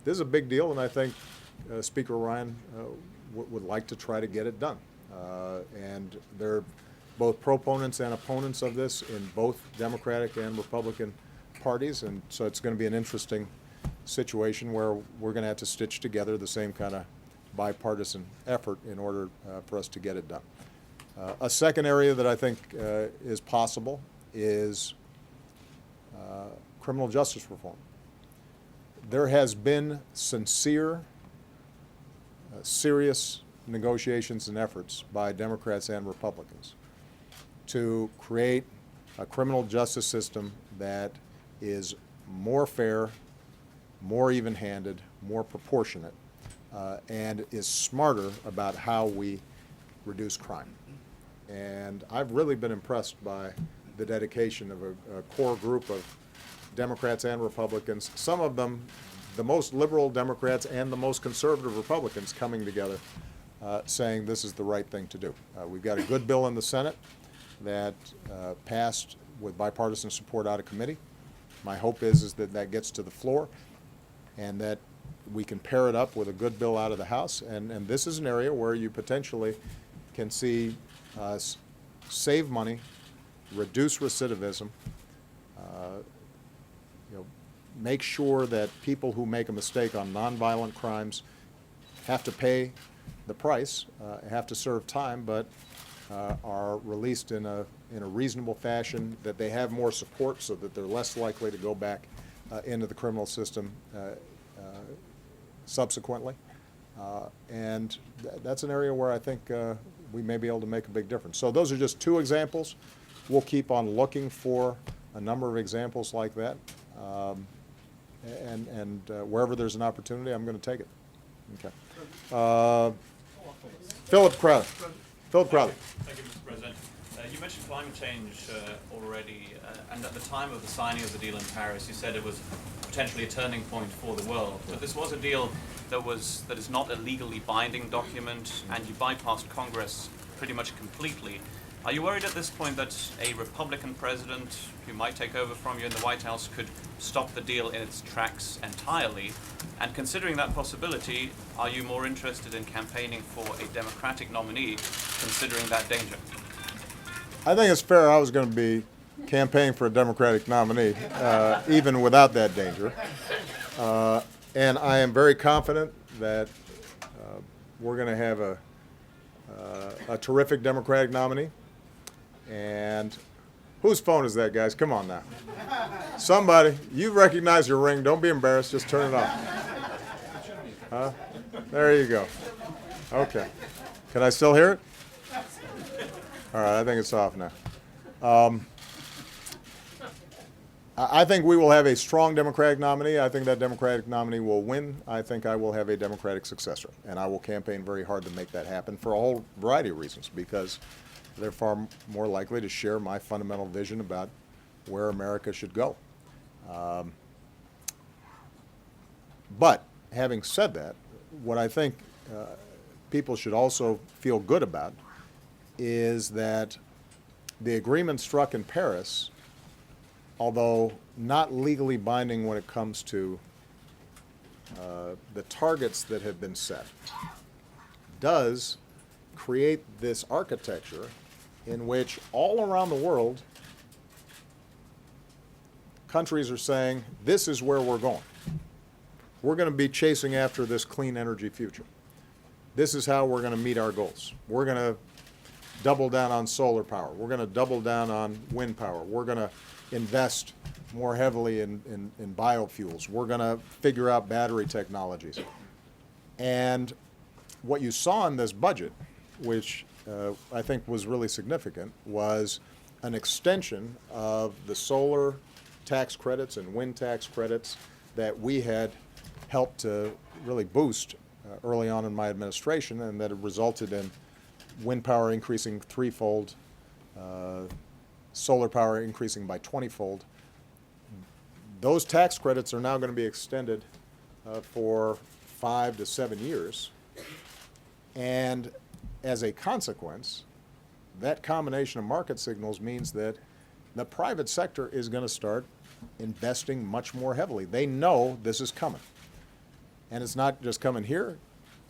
this is a big deal, and I think Speaker Ryan would like to try to get it done. And there are both proponents and opponents of this in both Democratic and Republican parties, and so it's going to be an interesting situation where we're going to have to stitch together the same kind of bipartisan effort in order for us to get it done. A second area that I think is possible is criminal justice reform. There has been sincere, serious negotiations and efforts by Democrats and Republicans to create a criminal justice system that is more fair, more even-handed, more proportionate, and is smarter about how we reduce crime. And I've really been impressed by the dedication of a core group of Democrats and Republicans, some of them the most liberal Democrats and the most conservative Republicans coming together saying this is the right thing to do. We've got a good bill in the Senate that passed with bipartisan support out of committee. My hope is that that gets to the floor and that we can pair it up with a good bill out of the House. And this is an area where you potentially can see us save money, reduce recidivism, make sure that people who make a mistake on nonviolent crimes have to pay the price, have to serve time, but are released in a reasonable fashion, that they have more support so that they're less likely to go back into the criminal system subsequently. And that's an area where I think we may be able to make a big difference. So those are just two examples. We'll keep on looking for a number of examples like that. And wherever there's an opportunity, I'm going to take it. Okay. Philip Crowder. Philip Crowder. Thank you, Mr. President. You mentioned climate change already, and at the time of the signing of the deal in Paris, you said it was potentially a turning point for the world. But this was a deal that is not a legally binding document, and you bypassed Congress pretty much completely. Are you worried at this point that a Republican president who might take over from you in the White House could stop the deal in its tracks entirely? And considering that possibility, are you more interested in campaigning for a Democratic nominee, considering that danger? I think it's fair I was going to be campaigning for a Democratic nominee, even without that danger. And I am very confident that we're going to have a terrific Democratic nominee. And whose phone is that, guys? Come on now. Somebody, you recognize your ring. Don't be embarrassed. Just turn it off. Huh? There you go. Okay. Can I still hear it? All right, I think it's off now. I think we will have a strong Democratic nominee. I think that Democratic nominee will win. I think I will have a Democratic successor. And I will campaign very hard to make that happen for a whole variety of reasons, because they're far more likely to share my fundamental vision about where America should go. But having said that, what I think people should also feel good about is that the agreement struck in Paris, although not legally binding when it comes to the targets that have been set, does create this architecture in which all around the world countries are saying, this is where we're going. We're going to be chasing after this clean energy future. This is how we're going to meet our goals. We're going to double down on solar power. We're going to double down on wind power. We're going to invest more heavily in biofuels. We're going to figure out battery technologies. And what you saw in this budget, which I think was really significant, was an extension of the solar tax credits and wind tax credits that we had helped to really boost early on in my administration, and that it resulted in wind power increasing threefold, solar power increasing by 20-fold. those tax credits are now going to be extended for 5 to 7 years. And as a consequence, that combination of market signals means that the private sector is going to start investing much more heavily. They know this is coming. And it's not just coming here,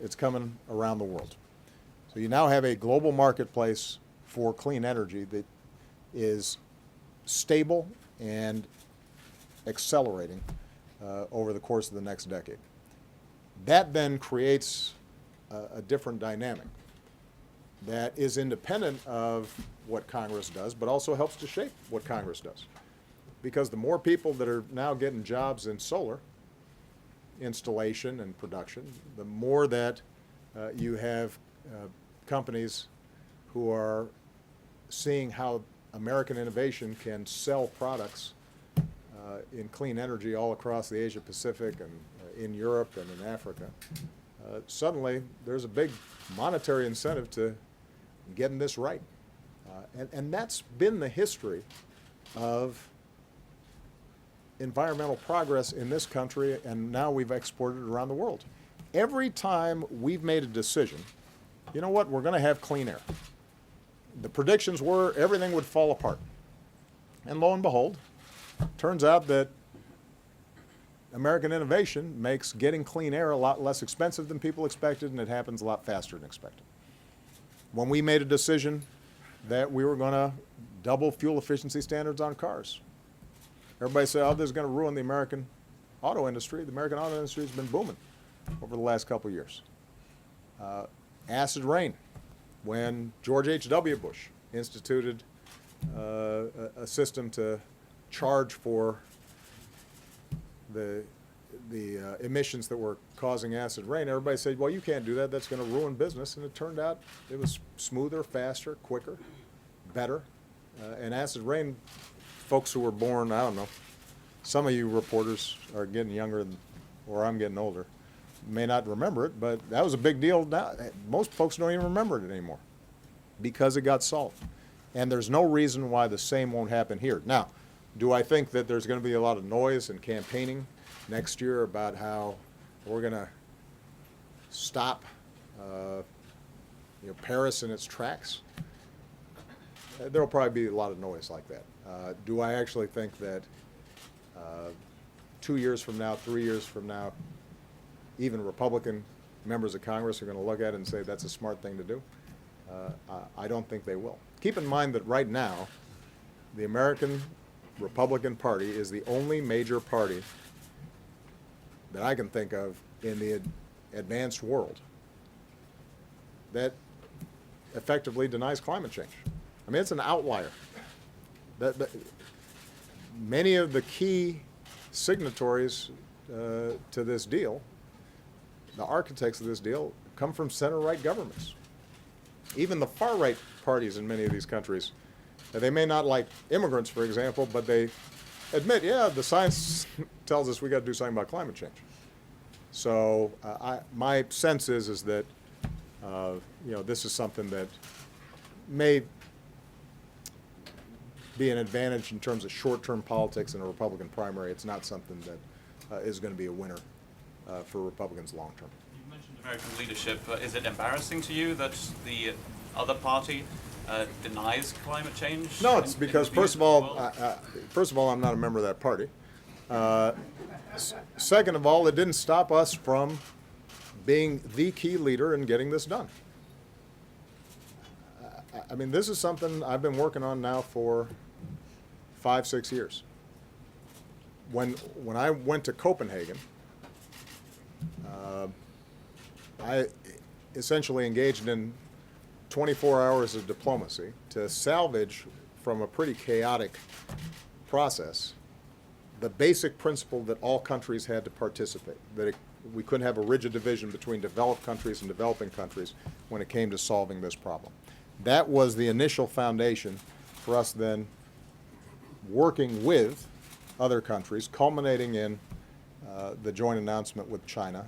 it's coming around the world. So you now have a global marketplace for clean energy that is stable and accelerating over the course of the next decade. That then creates a different dynamic that is independent of what Congress does, but also helps to shape what Congress does. Because the more people that are now getting jobs in solar installation and production, the more that you have companies who are seeing how American innovation can sell products in clean energy all across the Asia Pacific and in Europe and in Africa. Suddenly there's a big monetary incentive to getting this right. And that's been the history of environmental progress in this country, and now we've exported it around the world. Every time we've made a decision, you know what, we're going to have clean air. The predictions were everything would fall apart. And lo and behold, turns out that American innovation makes getting clean air a lot less expensive than people expected, and it happens a lot faster than expected. When we made a decision that we were going to double fuel efficiency standards on cars, everybody said, oh, this is going to ruin the American auto industry. The American auto industry has been booming over the last couple of years. Acid rain, when George H.W. Bush instituted a system to charge for the emissions that were causing acid rain, everybody said, well, you can't do that. That's going to ruin business. And it turned out it was smoother, faster, quicker, better. And acid rain, folks who were born, I don't know, some of you reporters are getting younger than, or I'm getting older, may not remember it, but that was a big deal. Now, most folks don't even remember it anymore because it got solved. And there's no reason why the same won't happen here. Now, do I think that there's going to be a lot of noise and campaigning next year about how we're going to stop Paris in its tracks? There will probably be a lot of noise like that. Do I actually think that 2 years from now, 3 years from now, even Republican members of Congress are going to look at it and say that's a smart thing to do? I don't think they will. Keep in mind that right now, the American Republican Party is the only major party that I can think of in the advanced world that effectively denies climate change. I mean, it's an outlier. Many of the key signatories to this deal, the architects of this deal, come from center-right governments. Even the far-right parties in many of these countries, they may not like immigrants, for example, but they admit, yeah, the science tells us we got to do something about climate change. So my sense is that this is something that may be an advantage in terms of short-term politics in a Republican primary. It's not something that is going to be a winner for Republicans long-term. You mentioned American leadership. Is it embarrassing to you that the other party denies climate change? No, it's because first of all, I'm not a member of that party. Second of all, it didn't stop us from being the key leader in getting this done. I mean, this is something I've been working on now for 5-6 years. When I went to Copenhagen, I essentially engaged in 24 hours of diplomacy to salvage from a pretty chaotic process the basic principle that all countries had to participate, that we couldn't have a rigid division between developed countries and developing countries when it came to solving this problem. That was the initial foundation for us then working with other countries, culminating in the joint announcement with China,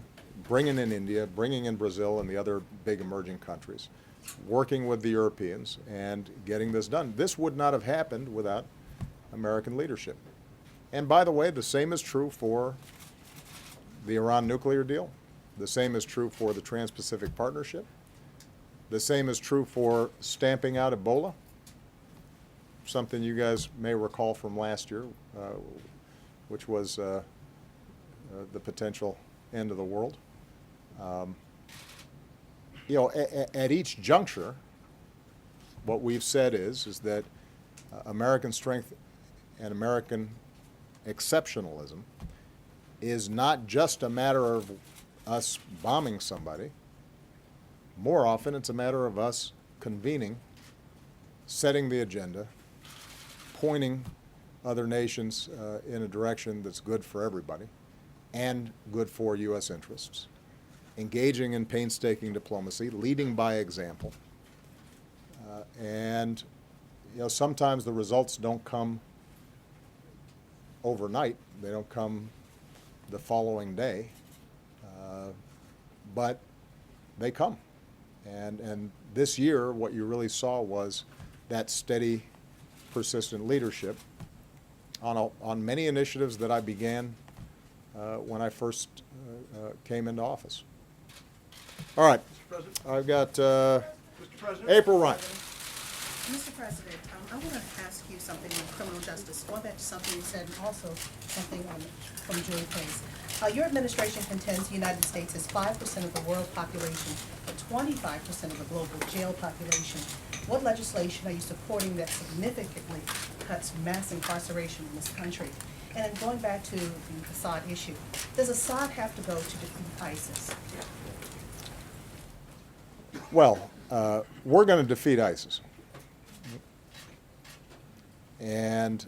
bringing in India, bringing in Brazil and the other big emerging countries, working with the Europeans and getting this done. This would not have happened without American leadership. And by the way, the same is true for the Iran nuclear deal. The same is true for the Trans-Pacific Partnership. The same is true for stamping out Ebola, something you guys may recall from last year, which was the potential end of the world. You know, at each juncture, what we've said is that American strength and American exceptionalism is not just a matter of us bombing somebody. More often, it's a matter of us convening, setting the agenda, pointing other nations in a direction that's good for everybody and good for U.S. interests, engaging in painstaking diplomacy, leading by example. And you know, sometimes the results don't come overnight. They don't come the following day, but they come. And this year, what you really saw was that steady, persistent leadership on many initiatives that I began when I first came into office. All right, I've got April Ryan. Mr. President, I want to ask you something on criminal justice. Going back to something you said, and also something from Julie Pace. Your administration contends the United States has 5% of the world population, but 25% of the global jail population. What legislation are you supporting that significantly cuts mass incarceration in this country? And then going back to the Assad issue, does Assad have to go to defeat ISIS? Well, we're going to defeat ISIS. And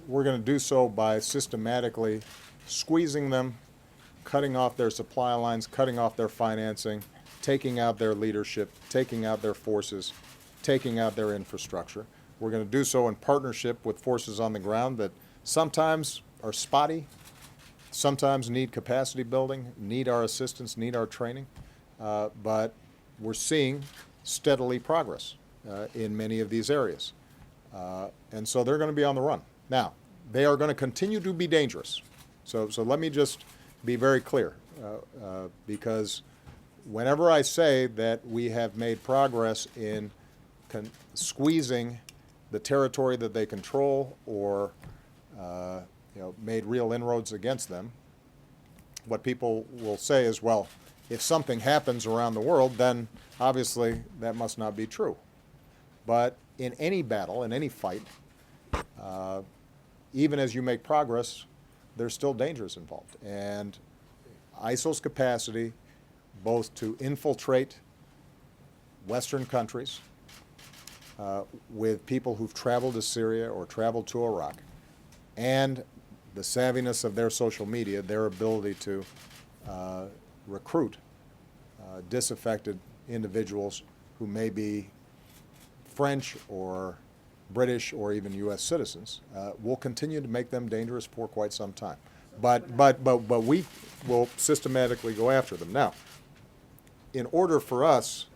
we're going to do so by systematically squeezing them, cutting off their supply lines, cutting off their financing, taking out their leadership, taking out their forces, taking out their infrastructure. We're going to do so in partnership with forces on the ground that sometimes are spotty, sometimes need capacity building, need our assistance, need our training, but we're seeing steadily progress in many of these areas. And so they're going to be on the run. Now, they are going to continue to be dangerous. So let me just be very clear, because whenever I say that we have made progress in squeezing the territory that they control or made real inroads against them, what people will say is, well, if something happens around the world, then obviously that must not be true. But in any battle, in any fight, even as you make progress, there's still dangers involved. And ISIL's capacity both to infiltrate Western countries with people who've traveled to Syria or traveled to Iraq, and the savviness of their social media, their ability to recruit disaffected individuals who may be French or British or even U.S. citizens, will continue to make them dangerous for quite some time. But we will systematically go after them. Now, in order for us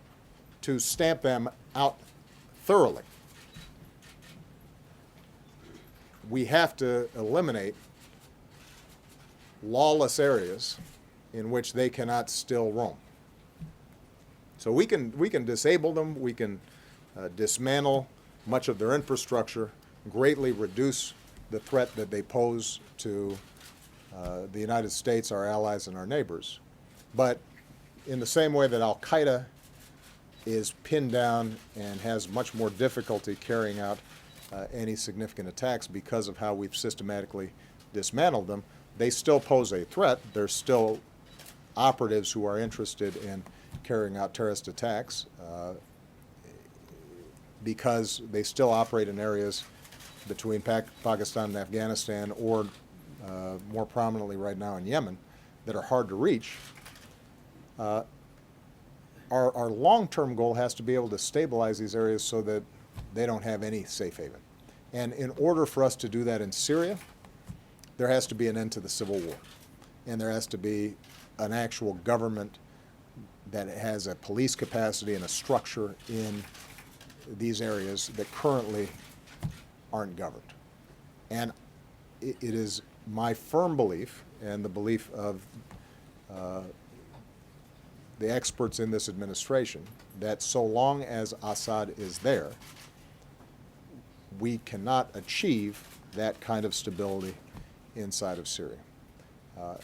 to stamp them out thoroughly, we have to eliminate lawless areas in which they cannot still roam. So we can disable them, we can dismantle much of their infrastructure, greatly reduce the threat that they pose to the United States, our allies, and our neighbors. But in the same way that Al-Qaeda is pinned down and has much more difficulty carrying out any significant attacks because of how we've systematically dismantled them, they still pose a threat. There's still operatives who are interested in carrying out terrorist attacks because they still operate in areas between Pakistan and Afghanistan, or more prominently right now in Yemen, that are hard to reach. Our long-term goal has to be able to stabilize these areas so that they don't have any safe haven. And in order for us to do that in Syria, there has to be an end to the civil war. And there has to be an actual government that has a police capacity and a structure in these areas that currently aren't governed. And it is my firm belief, and the belief of the experts in this administration, that so long as Assad is there, we cannot achieve that kind of stability inside of Syria.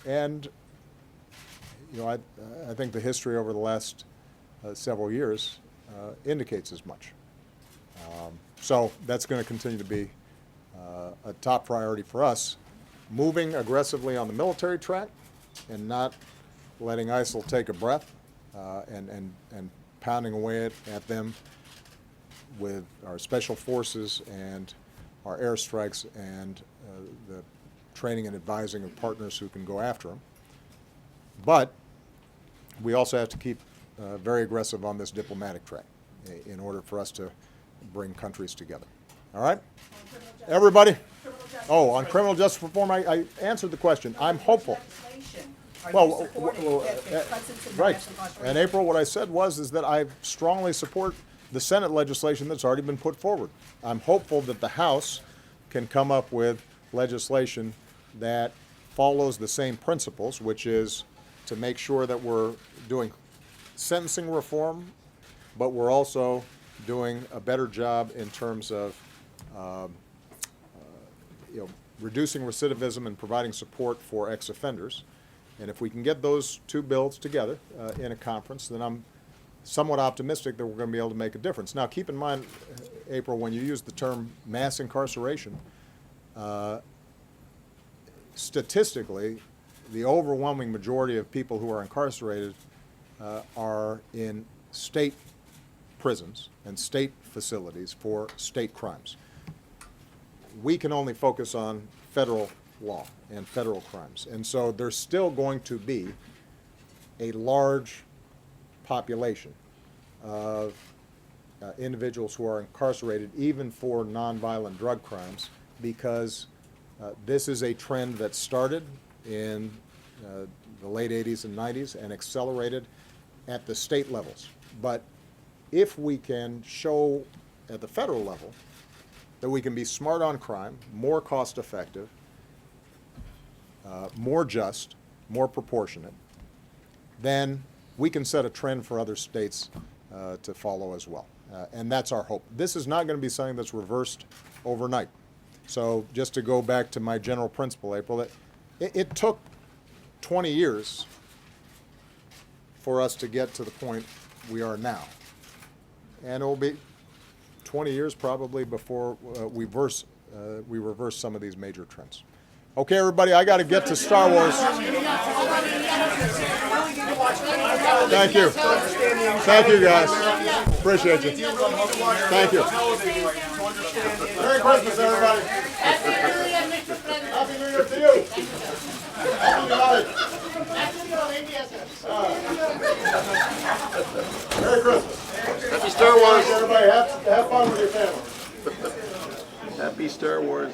And you know, I think the history over the last several years indicates as much. So that's going to continue to be a top priority for us, moving aggressively on the military track and not letting ISIL take a breath and pounding away at them with our special forces and our airstrikes and the training and advising of partners who can go after them. But we also have to keep very aggressive on this diplomatic track in order for us to bring countries together. All right? Everybody? Oh, on criminal justice reform, I answered the question. I'm hopeful. Well, right. And April, what I said is that I strongly support the Senate legislation that's already been put forward. I'm hopeful that the House can come up with legislation that follows the same principles, which is to make sure that we're doing sentencing reform, but we're also doing a better job in terms of reducing recidivism and providing support for ex-offenders. And if we can get those two bills together in a conference, then I'm somewhat optimistic that we're going to be able to make a difference. Now, keep in mind, April, when you use the term mass incarceration, statistically, the overwhelming majority of people who are incarcerated are in state prisons and state facilities for state crimes. We can only focus on federal law and federal crimes. And so there's still going to be a large population of individuals who are incarcerated even for nonviolent drug crimes, because this is a trend that started in the late 80s and 90s and accelerated at the state levels. But if we can show at the federal level that we can be smart on crime, more cost effective, more just, more proportionate, then we can set a trend for other states to follow as well. And that's our hope. This is not going to be something that's reversed overnight. So just to go back to my general principle, April, it took 20 years for us to get to the point we are now. And it will be 20 years probably before we reverse some of these major trends. Okay, everybody, I got to get to Star Wars. Thank you. Thank you, guys. Appreciate you. Thank you. Merry Christmas, everybody. Happy New Year, Mr. President. Happy New Year to you. Happy New Year. Merry Christmas. Happy Star Wars. Everybody, have fun with your family. Happy Star Wars.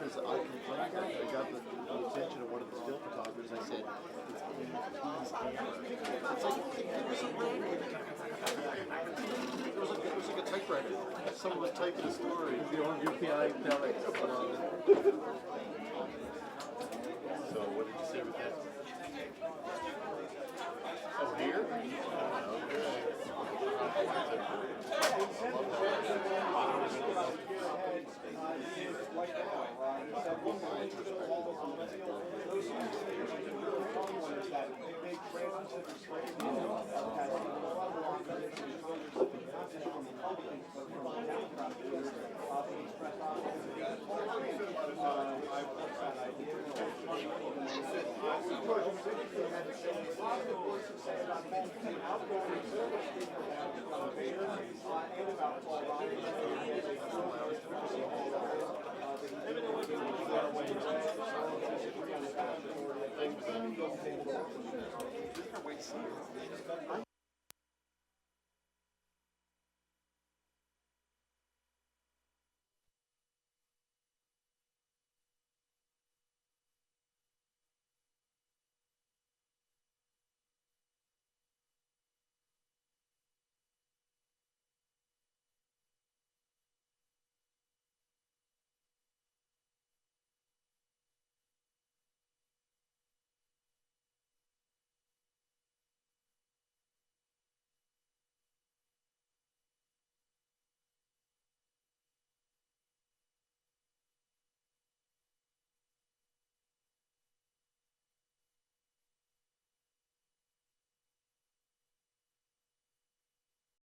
Because I got the attention of one of the still photographers. I said, it's in his camera. It's like, it was like a typewriter. Someone was typing a story. The old UPI telex. So what did you say with that? Oh, here? I